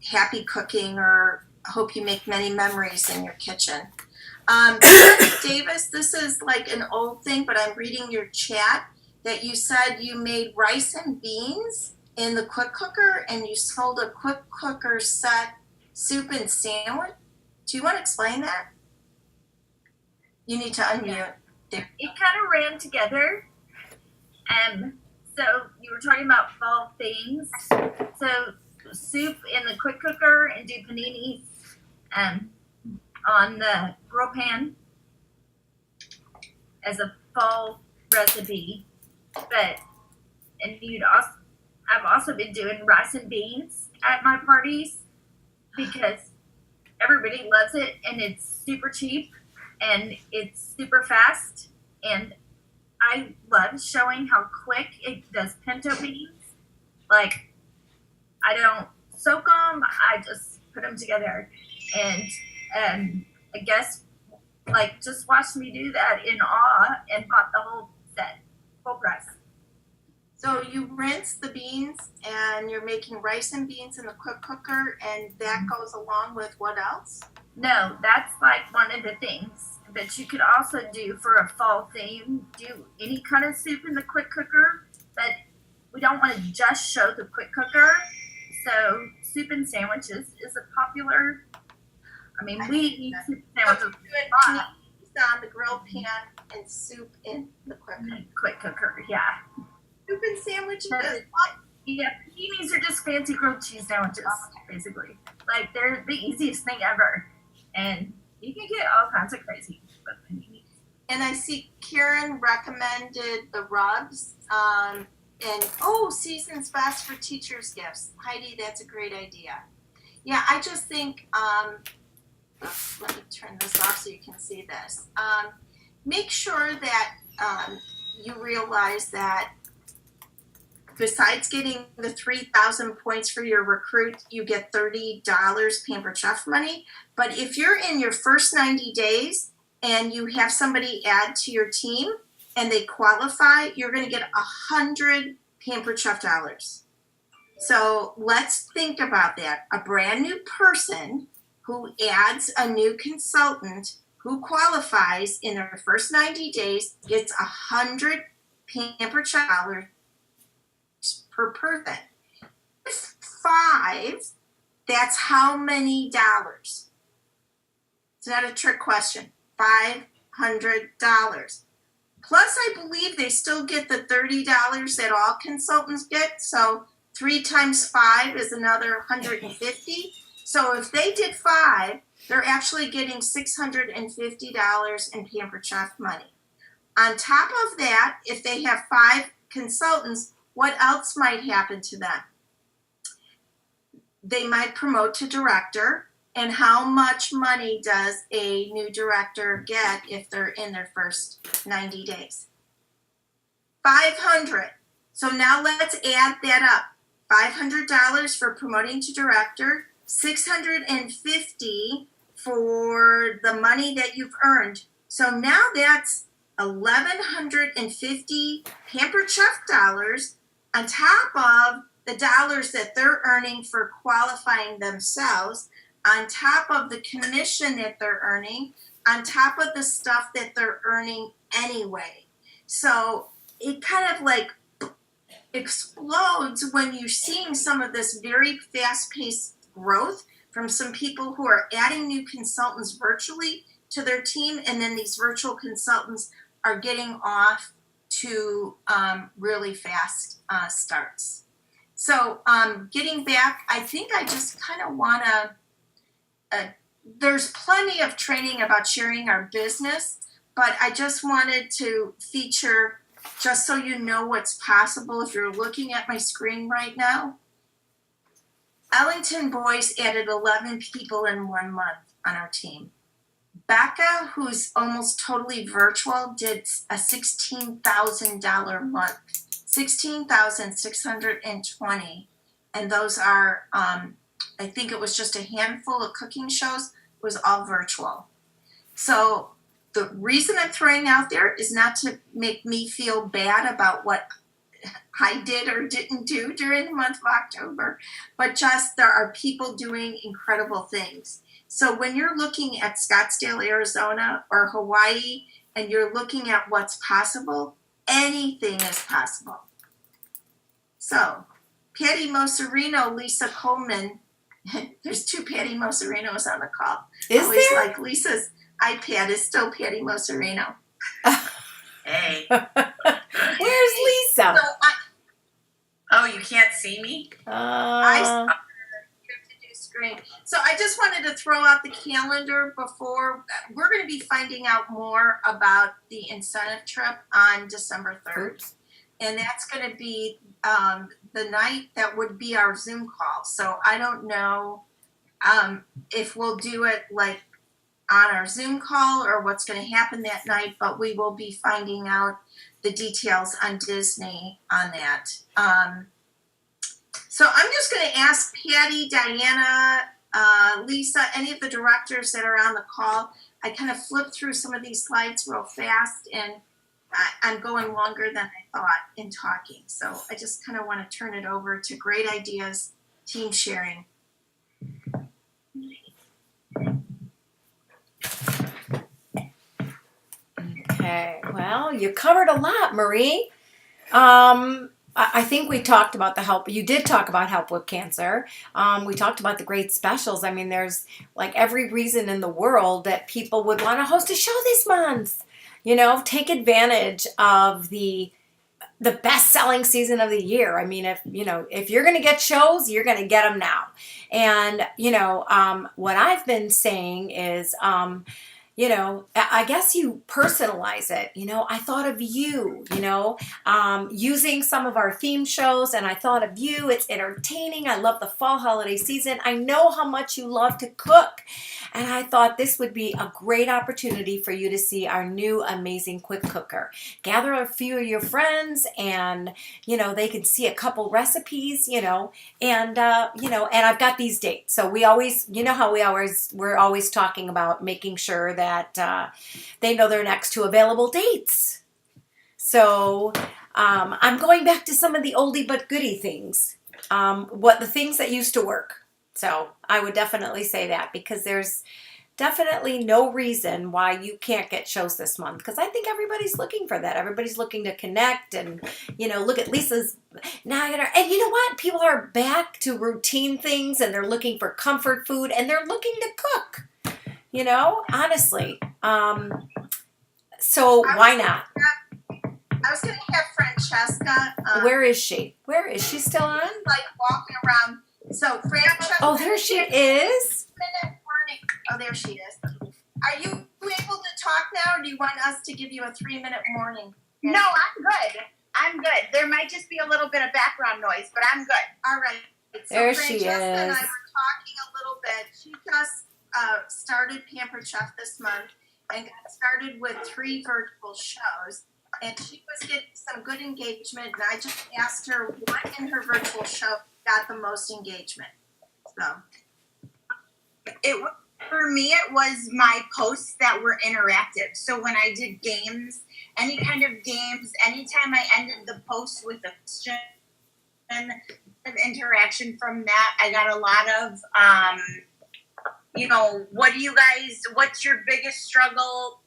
happy cooking, or hope you make many memories in your kitchen. Davis, this is like an old thing, but I'm reading your chat. that you said you made rice and beans in the quick cooker and you sold a quick cooker set soup and sandwich. Do you want to explain that? You need to unmute. It kind of ran together. So you were talking about fall things. So soup in the quick cooker and do paninis on the grill pan as a fall recipe. I've also been doing rice and beans at my parties because everybody loves it and it's super cheap and it's super fast, and I love showing how quick it does pinto beans. Like, I don't soak them, I just put them together, and I guess like just watched me do that in awe and bought the whole set full price. So you rinse the beans and you're making rice and beans in the quick cooker, and that goes along with what else? No, that's like one of the things. But you could also do for a fall theme, do any kind of soup in the quick cooker. But we don't want to just show the quick cooker. So soup and sandwiches is a popular. I mean, we eat soup and sandwiches a lot. On the grill pan and soup in the quick cooker. Quick cooker, yeah. Soup and sandwiches. Yeah, paninis are just fancy grilled cheese sandwiches, basically. Like, they're the easiest thing ever. And you can get all kinds of crazy with paninis. And I see Karen recommended the rubs. Season's best for teachers' gifts. Heidi, that's a great idea. Yeah, I just think, let me turn this off so you can see this. Make sure that you realize that besides getting the 3,000 points for your recruit, you get $30 Pampered Chef money. But if you're in your first 90 days and you have somebody add to your team and they qualify, you're going to get 100 Pampered Chef dollars. So let's think about that. A brand new person who adds a new consultant who qualifies in their first 90 days gets 100 Pampered Chef dollars per person. If 5, that's how many dollars? It's not a trick question. $500. Plus, I believe they still get the $30 that all consultants get. So 3 times 5 is another 150. So if they did 5, they're actually getting $650 in Pampered Chef money. On top of that, if they have 5 consultants, what else might happen to them? They might promote to director. And how much money does a new director get if they're in their first 90 days? 500. So now let's add that up. $500 for promoting to director, $650 for the money that you've earned. So now that's 1,150 Pampered Chef dollars on top of the dollars that they're earning for qualifying themselves, on top of the commission that they're earning, on top of the stuff that they're earning anyway. So it kind of like explodes when you're seeing some of this very fast-paced growth from some people who are adding new consultants virtually to their team, and then these virtual consultants are getting off to really fast starts. So getting back, I think I just kind of want to, there's plenty of training about sharing our business, but I just wanted to feature, just so you know what's possible if you're looking at my screen right now. Ellington Boys added 11 people in 1 month on our team. Becca, who's almost totally virtual, did a $16,000 month, $16,620, and those are, I think it was just a handful of cooking shows. It was all virtual. So the reason I'm throwing out there is not to make me feel bad about what I did or didn't do during the month of October, but just there are people doing incredible things. So when you're looking at Scottsdale, Arizona or Hawaii, and you're looking at what's possible, anything is possible. So, Patty Moserino, Lisa Coleman. There's two Patty Moserinos on the call. Is Always there? like Lisa's iPad is still Patty Moserino. Hey. Where's Lisa? So Oh, you can't see me? Uh, screen. So I just wanted to throw out the calendar before we're going to be finding out more about the incentive trip on December 3rd. oops. And that's going to be the night that would be our Zoom call. So I don't know if we'll do it like on our Zoom call or what's going to happen that night, but we will be finding out the details on Disney on that. So I'm just going to ask Patty, Diana, Lisa, any of the directors that are on the call. I kind of flipped through some of these slides real fast, and I'm going longer than I thought in talking. So I just kind of want to turn it over to great ideas, team sharing. Okay, well, you covered a lot, Marie. I think we talked about the help. You did talk about help with cancer. We talked about the great specials. I mean, there's like every reason in the world that people would want to host a show this month. You know, take advantage of the best-selling season of the year. I mean, if you're going to get shows, you're going to get them now. And what I've been saying is, I guess you personalize it. I thought of you, using some of our theme shows, and I thought of you. It's entertaining. I love the fall holiday season. I know how much you love to cook. And I thought this would be a great opportunity for you to see our new amazing quick cooker. Gather a few of your friends and, they can see a couple recipes, and I've got these dates. So we always, how we're always talking about making sure that they know their next two available dates. So I'm going back to some of the oldie but goodie things, the things that used to work. So I would definitely say that, because there's definitely no reason why you can't get shows this month, because I think everybody's looking for that. Everybody's looking to connect and, look at Lisa's Niagara. And you know what? People are back to routine things, and they're looking for comfort food, and they're looking to cook, honestly. So why not? I was going to have Francesca. Where is she? Where is she still on? Like walking around. So Francesca. Oh, there she is. Minute warning. Oh, there she is. Are you able to talk now, or do you want us to give you a 3-minute warning? No, I'm good. There might just be a little bit of background noise, but I'm good. All right. So there Francesca she is. and I were talking a little bit. She just started Pampered Chef this month and got started with 3 virtual shows. And she was getting some good engagement, and I just asked her what in her virtual show got the most engagement. So For me, it was my posts that were interactive. So when I did games, any kind of games, anytime I ended the post with a question of interaction from that, I got a lot of, what's your biggest struggle,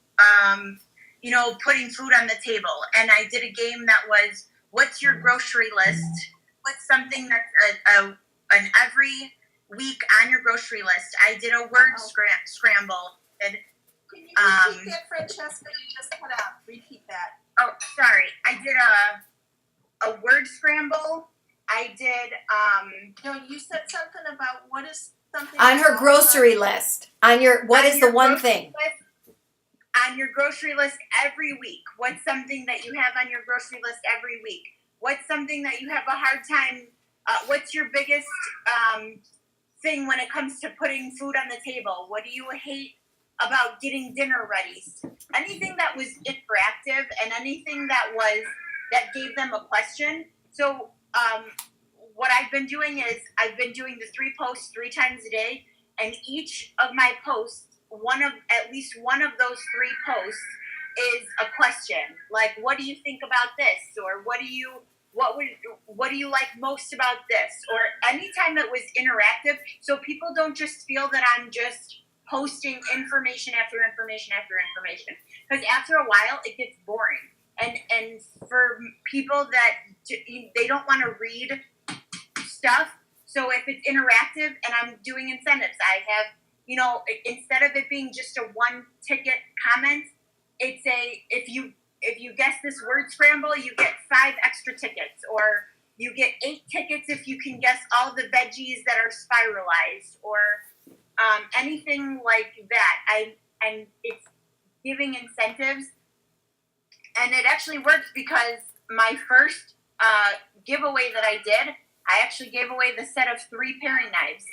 putting food on the table. And I did a game that was, what's your grocery list? What's something that's an every week on your grocery list? I did a word scramble. Can you repeat that, Francesca? You just cut out. Repeat that. Oh, sorry. I did a word scramble. I did. No, you said something about what is something on her grocery list. What is the one thing? On your grocery list every week. What's something that you have on your grocery list every week? What's something that you have a hard time? What's your biggest thing when it comes to putting food on the table? What do you hate about getting dinner ready? Anything that was interactive and anything that gave them a question. So what I've been doing is I've been doing the 3 posts 3 times a day, and each of my posts, at least one of those 3 posts is a question. Like, what do you think about this? Or what do you like most about this? Or anytime it was interactive, so people don't just feel that I'm just posting information after information after information. Because after a while, it gets boring. and for people that they don't want to read stuff. So if it's interactive and I'm doing incentives, I have, you know, instead of it being just a one ticket comment, it's if you guess this word scramble, you get 5 extra tickets, or you get 8 tickets if you can guess all the veggies that are spiralized, or anything like that. And it's giving incentives, and it actually works because my first giveaway that I did, I actually gave away the set of 3 paring knives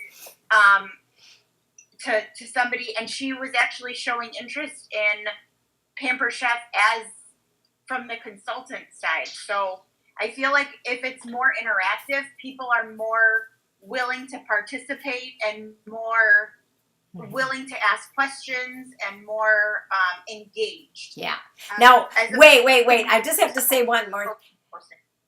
to somebody, and she was actually showing interest in Pamper Chef as from the consultant side. So I feel like if it's more interactive, people are more willing to participate and more willing to ask questions and more engaged. Yeah. Now, as a- wait. I just have to say one more.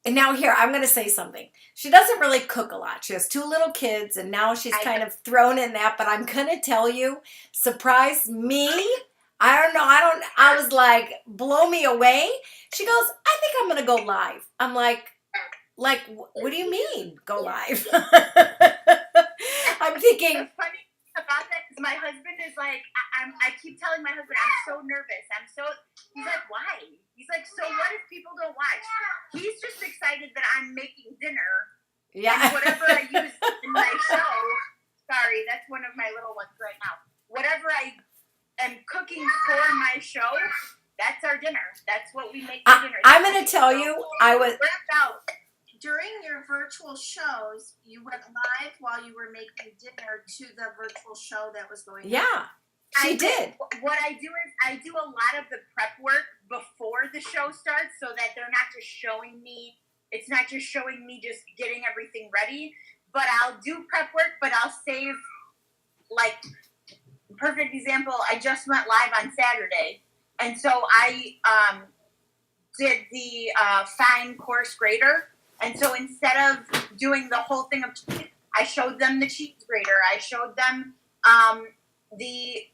And now here, I'm going to say something. She doesn't really cook a lot. She has 2 little kids, and now she's kind of thrown in that. But I'm going to tell you, surprise me. I don't know. I was like, blow me away. She goes, I think I'm going to go live. I'm like, what do you mean, go live? I'm thinking. The funny thing about that is my husband is like, I keep telling my husband, I'm so nervous. He's like, why? He's like, so what if people don't watch? He's just excited that I'm making dinner. Yeah. And whatever I use in my show, sorry, that's one of my little ones right now. Whatever I am cooking for my show, that's our dinner. That's what we make for dinner. I'm going to tell you, During your virtual shows, you went live while you were making dinner to the virtual show that was going on. Yeah, she did. What I do is I do a lot of the prep work before the show starts, so that they're not just showing me. It's not just showing me just getting everything ready, but I'll do prep work, but I'll save, like, perfect example, I just went live on Saturday, and so I did the fine course grater. And so instead of doing the whole thing of cheese, I showed them the cheese grater. I showed them the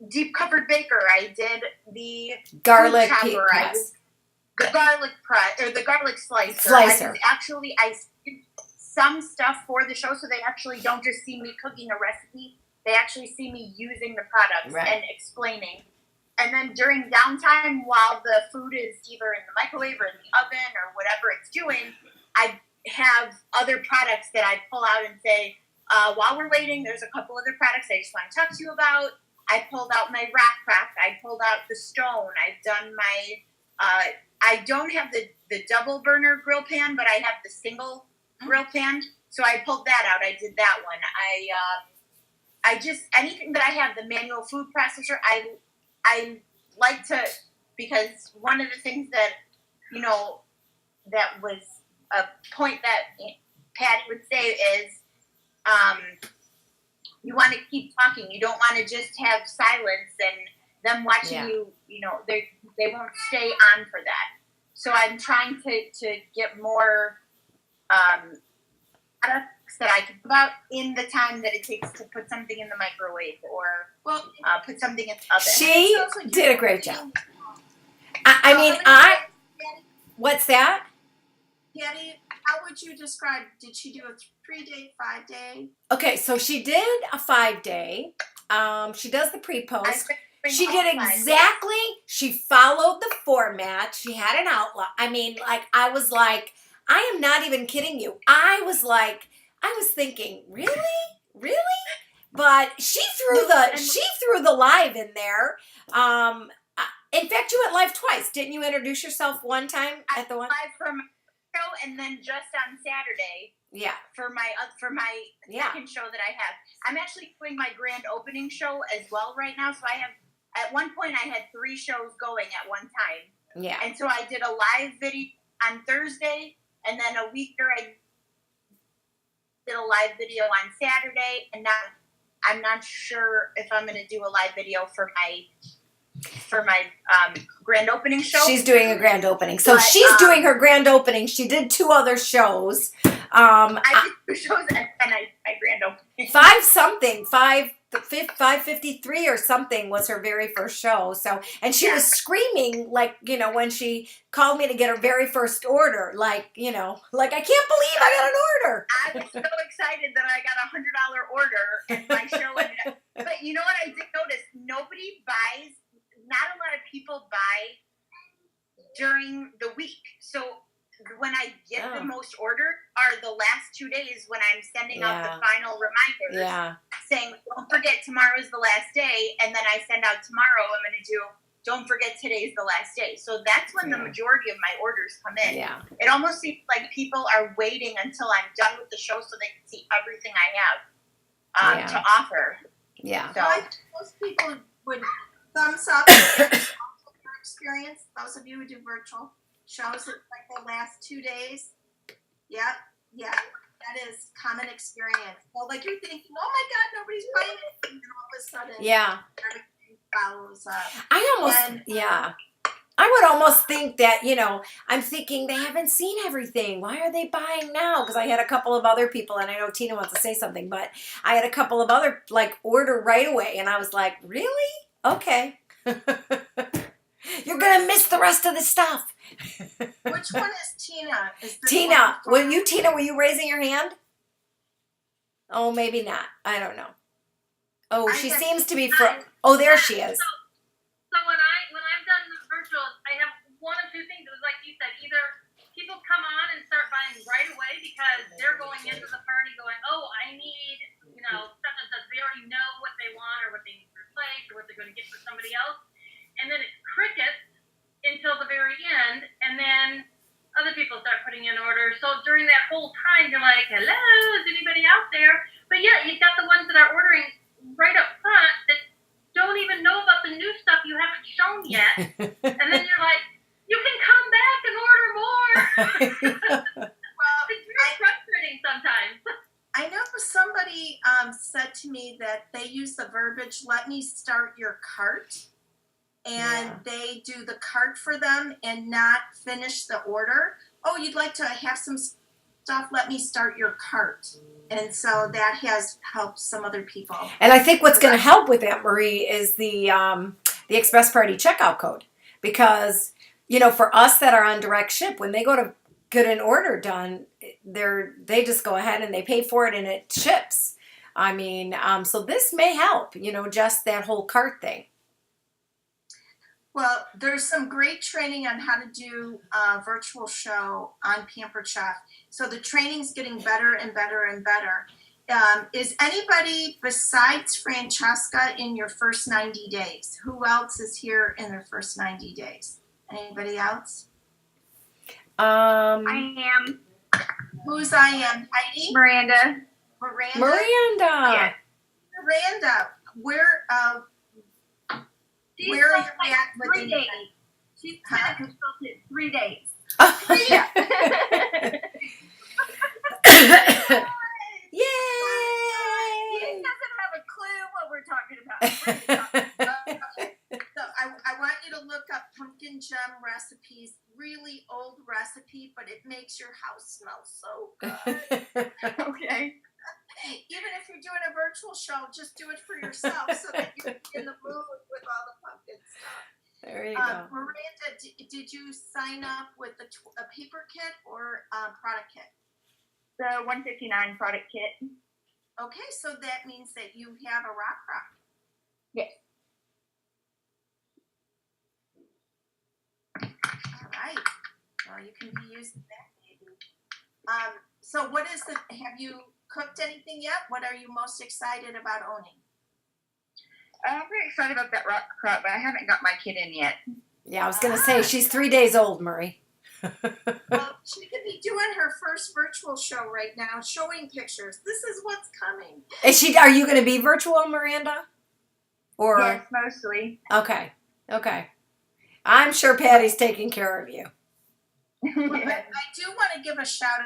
deep covered baker. I did the garlic press. The garlic press, or the garlic slicer. I did some stuff for the show, so they actually don't just see me cooking a recipe. They actually see me using the products and explaining. And then during downtime, while the food is either in the microwave or in the oven or whatever it's doing, I have other products that I pull out and say, while we're waiting, there's a couple other products I just want to talk to you about. I pulled out my rack craft. I pulled out the stone. I've done my, I don't have the double burner grill pan, but I have the single grill pan. So I pulled that out. I did that one. I just, anything that I have, the manual food processor, I like to, because one of the things that, you know, that was a point that Patty would say is, you want to keep talking. You don't want to just have silence and them watching you, you know, they won't stay on for that. So I'm trying to get more products that I can put out in the time that it takes to put something in the microwave or put something in the oven. She did a great job. What's that? Patty, how would you describe, did she do a 3-day, 5-day? Okay, so she did a 5-day. She does the pre-post. She did exactly, she followed the format. She had an outline. I mean, like, I was like, I am not even kidding you. I was thinking, really? But she threw the live in there. In fact, you went live twice. Didn't you introduce yourself one time at the one? Live for my show, and then just on Saturday. Yeah. For my second show that I have. I'm actually doing my grand opening show as well right now. So I have, at one point I had 3 shows going at one time. Yeah. And so I did a live video on Thursday, and then a week later I did a live video on Saturday, and now I'm not sure if I'm going to do a live video for my grand opening show. She's doing a grand opening. So she's doing her grand opening. She did 2 other shows. I did 2 shows and I grand opening. 5 5:53 or something was her very first show. So, and she was screaming like, when she called me to get her very first order, like, like, I can't believe I got an order. I was so excited that I got $100 order at my show. But you know what I did notice? Nobody buys, not a lot of people buy during the week. So when I get the most order are the last 2 days when I'm sending out the final reminders saying, don't forget tomorrow's the last day. And then I send out tomorrow, I'm going to do, don't forget today's the last day. So that's when the majority of my orders come in. Yeah. It almost seems like people are waiting until I'm done with the show so they can see everything I have to offer. Yeah. So Most people would thumbs up your experience. Those of you who do virtual shows, it's like the last 2 days. Yeah, that is common experience. Well, like you're thinking, oh my God, nobody's buying it, and then all of a sudden, everything follows up. I would almost think that, I'm thinking they haven't seen everything. Why are they buying now? Because I had a couple of other people, and I know Tina wants to say something, but I had a couple of other, order right away. And I was like, really? Okay. You're going to miss the rest of the stuff. Which one is Tina? Tina, were you raising your hand? Oh, maybe not. I don't know. Oh, she seems to be there she is. So when I've done the virtuals, I have one of two things. It was like you said, either people come on and start buying right away because they're going into the party going, oh, I need, stuff that says they already know what they want or what they need to replace or what they're going to get for somebody else. And then it's crickets until the very end, and then other people start putting in orders. So during that whole time, you're like, hello, is anybody out there? But yeah, you've got the ones that are ordering right up front that don't even know about the new stuff you haven't shown yet. And then you're like, you can come back and order more. Well, it's very frustrating sometimes. I know somebody said to me that they use the verbiage, let me start your cart. And they do the cart for them and not finish the order. Oh, you'd like to have some stuff? Let me start your cart. And so that has helped some other people. And I think what's going to help with that, Marie, is the Express Party checkout code. Because, for us that are on direct ship, when they go to get an order done, they just go ahead and they pay for it and it ships. I mean, so this may help, just that whole cart thing. Well, there's some great training on how to do a virtual show on Pampered Chef. So the training's getting better and better and better. Is anybody besides Francesca in your first 90 days? Who else is here in their first 90 days? Anybody else? I am. Who's I am? Heidi? Miranda. Miranda, where are you at with 3 days. She's been a consultant 3 days. Yay! He doesn't have a clue what we're talking about. So I want you to look up pumpkin gem recipes, really old recipe, but it makes your house smell so good. Okay. Even if you're doing a virtual show, just do it for yourself so that you're in the mood with all the pumpkin stuff. There you go. Miranda, did you sign up with a paper kit or a product kit? The 159 product kit. Okay, so that means that you have a rock. Yes. All right. Well, you can be using that maybe. So what is have you cooked anything yet? What are you most excited about owning? I'm very excited about that rock crop, but I haven't got my kit in yet. Yeah, I was going to say, she's 3 days old, Marie. Well, she could be doing her first virtual show right now, showing pictures. This is what's coming. Are you going to be virtual, Miranda? Or yes, mostly. Okay. I'm sure Patty's taking care of you. Well, I do want to give a shout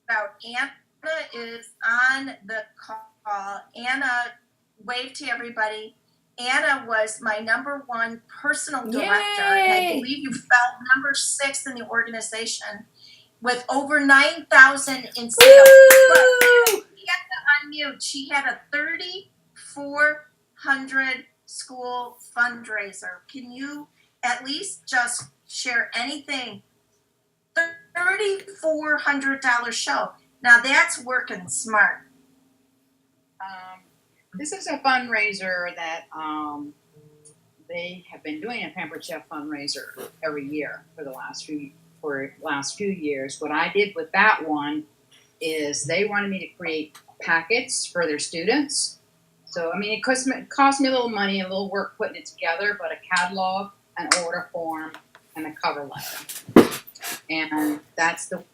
out. Anna is on the call. Anna, wave to everybody. Anna was my #1 personal director, and I believe you fell number 6 in the organization with over 9,000 in sales. But she had to unmute. She had a 3,400 school fundraiser. Can you at least just share anything? $3,400 show. Now that's working smart. This is a fundraiser that they have been doing a Pampered Chef fundraiser every year for the last few years. What I did with that one is they wanted me to create packets for their students. So I mean, it cost me a little money, a little work putting it together, but a catalog, an order form, and a cover letter. And that's the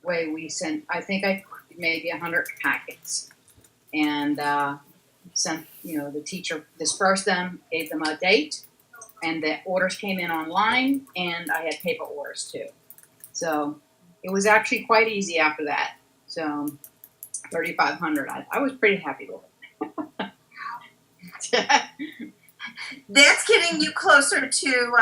way we sent. I think I maybe 100 packets, and sent. The teacher dispersed them, gave them a date, and the orders came in online, and I had paper orders too. So it was actually quite easy after that. So 3,500. I was pretty happy with it. That's getting you closer to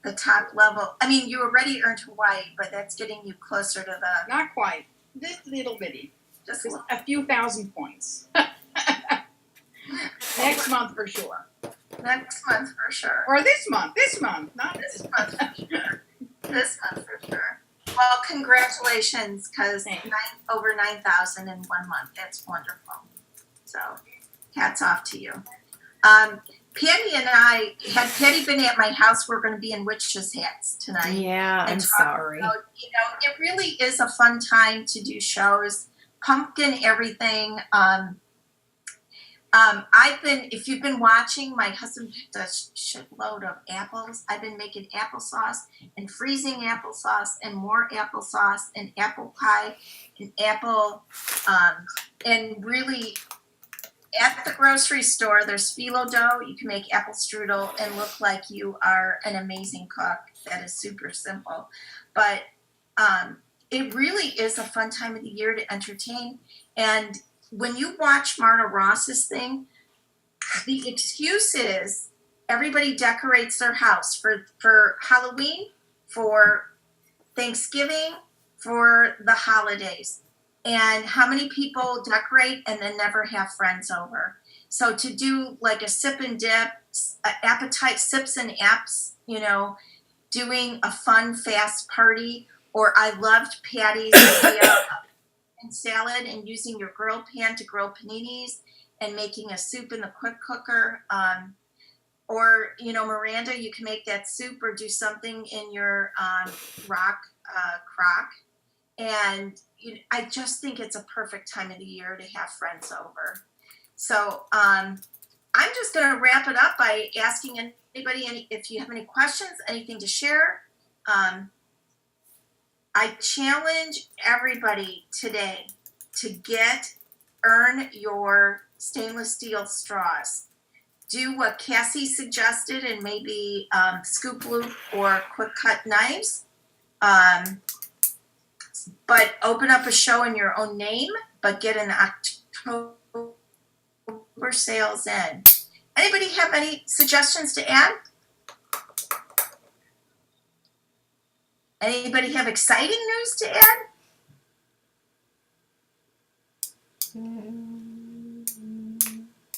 the top level. I mean, you already earned Hawaii, but that's getting you closer to the. Not quite. Just little bitty. Just a few thousand points. Next month for sure. Next month for sure. Or this month, not This month for sure. This month for sure. Well, congratulations, because over 9,000 in 1 month. That's wonderful. So, hats off to you. Patty and I, had Patty been at my house, we're going to be in witches' hats tonight. Yeah, I'm sorry. About, it really is a fun time to do shows, pumpkin everything. If you've been watching, my husband picked a shitload of apples. I've been making applesauce and freezing applesauce and more applesauce and apple pie and and really at the grocery store, there's phyllo dough. You can make apple strudel and look like you are an amazing cook. That is super simple. But it really is a fun time of the year to entertain. And when you watch Marta Ross's thing, the excuse is everybody decorates their house for Halloween, for Thanksgiving, for the holidays. And how many people decorate and then never have friends over? So to do like a sip and dip, appetite sips and apps, doing a fun, fast party. Or I loved Patty's idea and salad and using your grill pan to grill paninis and making a soup in the quick cooker. Or, Miranda, you can make that soup or do something in your crock. And I just think it's a perfect time of the year to have friends over. So I'm just going to wrap it up by asking anybody if you have any questions, anything to share. I challenge everybody today to earn your stainless steel straws. Do what Cassie suggested and maybe scoop loop or quick cut knives. But open up a show in your own name, but get an October sales in. Anybody have any suggestions to add? Anybody have exciting news to add?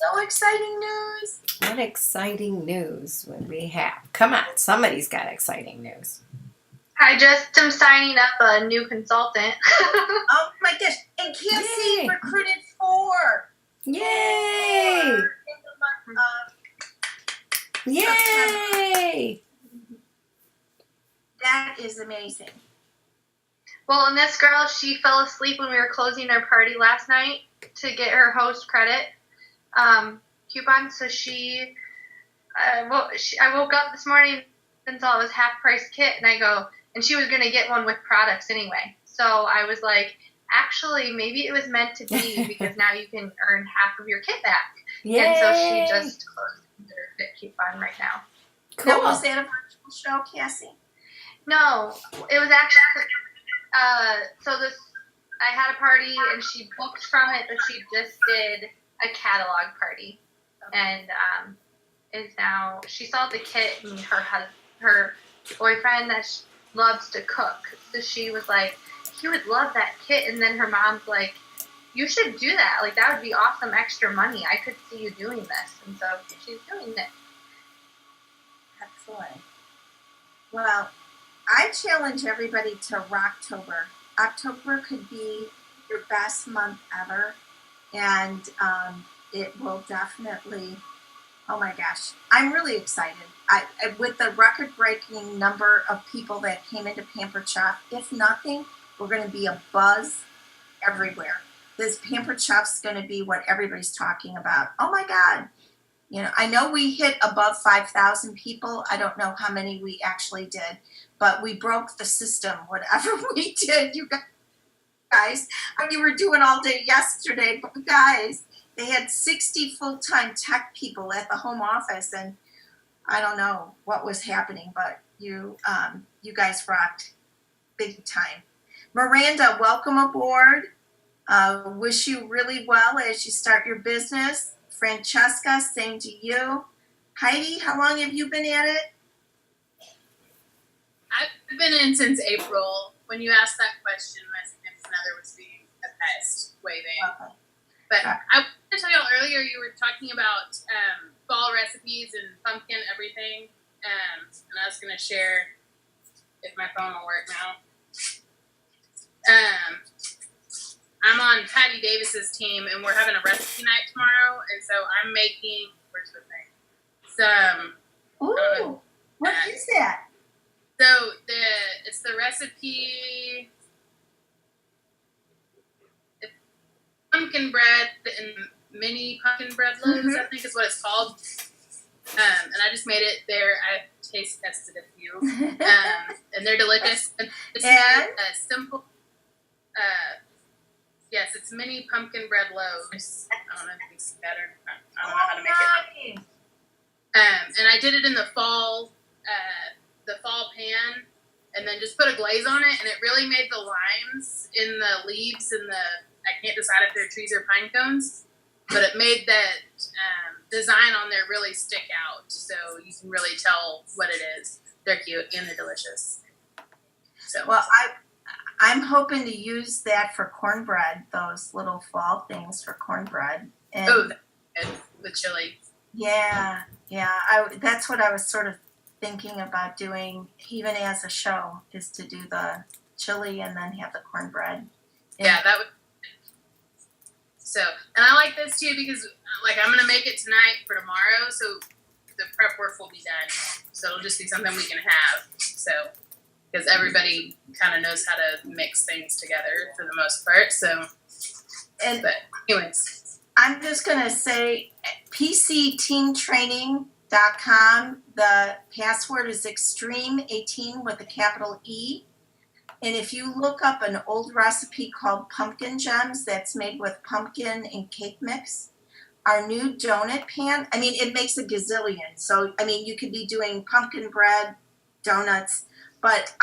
No exciting news? What exciting news would we have? Come on, somebody's got exciting news. I just am signing up a new consultant. Oh my gosh. And Cassie recruited 4. Yay! In the month of Yay! That is amazing. Well, and this girl, she fell asleep when we were closing our party last night to get her host credit coupon. So I woke up this morning and saw it was half price kit, and she was going to get one with products anyway. So I was like, actually, maybe it was meant to be because now you can earn half of your kit back. Yay. And so she just closed her fit coupon right now. Cool. Now, was that a virtual show, Cassie? No, it was actually, I had a party and she booked from it, but she just did a catalog party. And she saw the kit and her boyfriend that loves to cook. So she was like, he would love that kit. And then her mom's like, you should do that. Like, that would be awesome extra money. I could see you doing this. And so she's doing it. Excellent. Well, I challenge everybody to Rocktober. October could be your best month ever, and it will definitely. Oh my gosh, I'm really excited. With the record-breaking number of people that came into Pampered Chef, if nothing, we're going to be a buzz everywhere. This Pampered Chef's going to be what everybody's talking about. Oh my God. You know, I know we hit above 5,000 people. I don't know how many we actually did, but we broke the system, whatever we did, you guys. I mean, you were doing all day yesterday, but guys, they had 60 full-time tech people at the home office, and I don't know what was happening, but you guys rocked big time. Miranda, welcome aboard. Wish you really well as you start your business. Francesca, same to you. Heidi, how long have you been at it? I've been in since April. When you asked that question, my significant other was being a pest, waving. Okay. But I wanted to tell y'all earlier, you were talking about fall recipes and pumpkin everything. And I was going to share, if my phone will work now. I'm on Patty Davis's team, and we're having a recipe night tomorrow. And so I'm making, where's the thing? Some. Ooh, what is that? So it's the recipe. It's pumpkin bread and mini pumpkin bread loaves, I think is what it's called. And I just made it there. I taste tested a few, and they're delicious. And it's a simple. Yes, it's mini pumpkin bread loaves. I don't know if it's better. I don't know how to make it. And I did it in the fall pan, and then just put a glaze on it, and it really made the limes in the leaves and I can't decide if they're trees or pine cones, but it made that design on there really stick out, so you can really tell what it is. They're cute and they're delicious. So well, I'm hoping to use that for cornbread, those little fall things for cornbread. And with chili. Yeah. That's what I was sort of thinking about doing, even as a show, is to do the chili and then have the cornbread. Yeah, that would. So, and I like this too because, like, I'm gonna make it tonight for tomorrow, so the prep work will be done. So it'll just be something we can have. So, because everybody kind of knows how to mix things together for the most part. So, but anyways. I'm just going to say PCTeamTraining.com. The password is Extreme18 with a capital E. And if you look up an old recipe called Pumpkin Gems that's made with pumpkin and cake mix, our new donut pan, I mean, it makes a gazillion. So, I mean, you could be doing pumpkin bread, donuts, but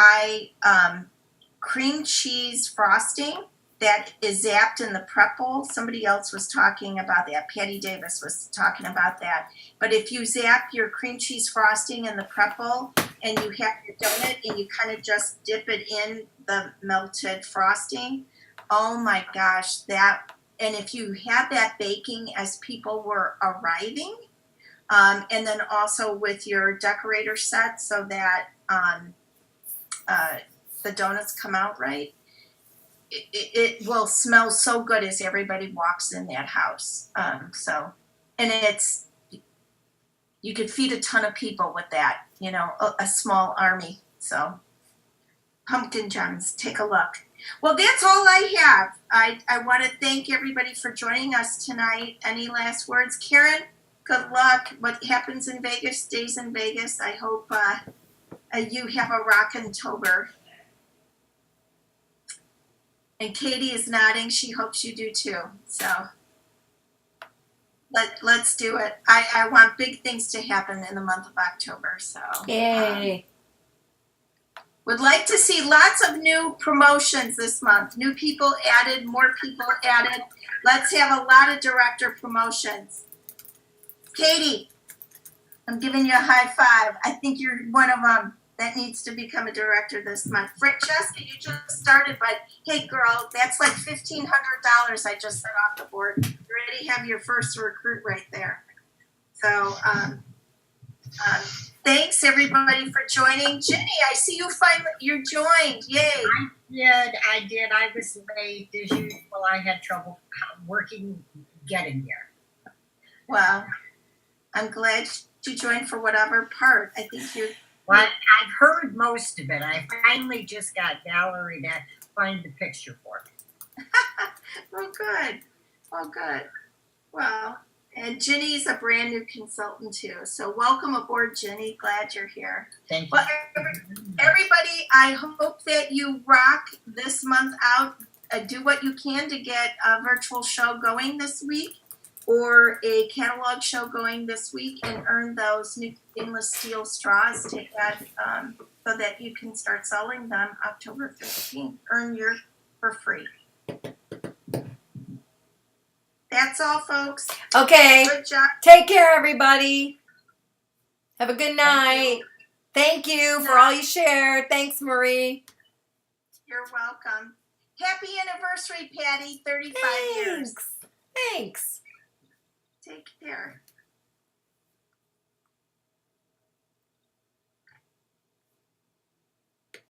cream cheese frosting that is zapped in the prep bowl. Somebody else was talking about that. Patty Davis was talking about that. But if you zap your cream cheese frosting in the prep bowl and you have your donut and you kind of just dip it in the melted frosting, oh my gosh, that, and if you had that baking as people were arriving, and then also with your decorator set so that the donuts come out right, it will smell so good as everybody walks in that house. So, and it's, you could feed a ton of people with that, you know, a small army. So, Pumpkin Gems, take a look. Well, that's all I have. I want to thank everybody for joining us tonight. Any last words? Karen, good luck. What happens in Vegas stays in Vegas. I hope you have a rockin' Tober. And Katie is nodding. She hopes you do too. So let's do it. I want big things to happen in the month of October. So Yay. Would like to see lots of new promotions this month. New people added, more people added. Let's have a lot of director promotions. Katie, I'm giving you a high five. I think you're one of them. that needs to become a director this month. Francesca, you just started, but hey, girl, that's like $1,500 I just set off the board. You already have your first recruit right there. So, thanks everybody for joining. Ginny, I see you you joined. Yay! I did. I was late as usual. I had trouble getting here. Well, I'm glad you joined for whatever part. I think you. Well, I've heard most of it. I finally just got Valerie to find the picture for me. Oh, good. Oh, good. Well, and Ginny's a brand new consultant too. So welcome aboard, Ginny. Glad you're here. Thank you. Well, everybody, I hope that you rock this month out. Do what you can to get a virtual show going this week or a catalog show going this week and earn those new stainless steel straws so that you can start selling them October 15th. Earn your for free. That's all, folks. Okay. Good job. Take care, everybody. Have a good night. Thank you for all you shared. Thanks, Marie. You're welcome. Happy anniversary, Patty. 35 years. Thanks. Take care.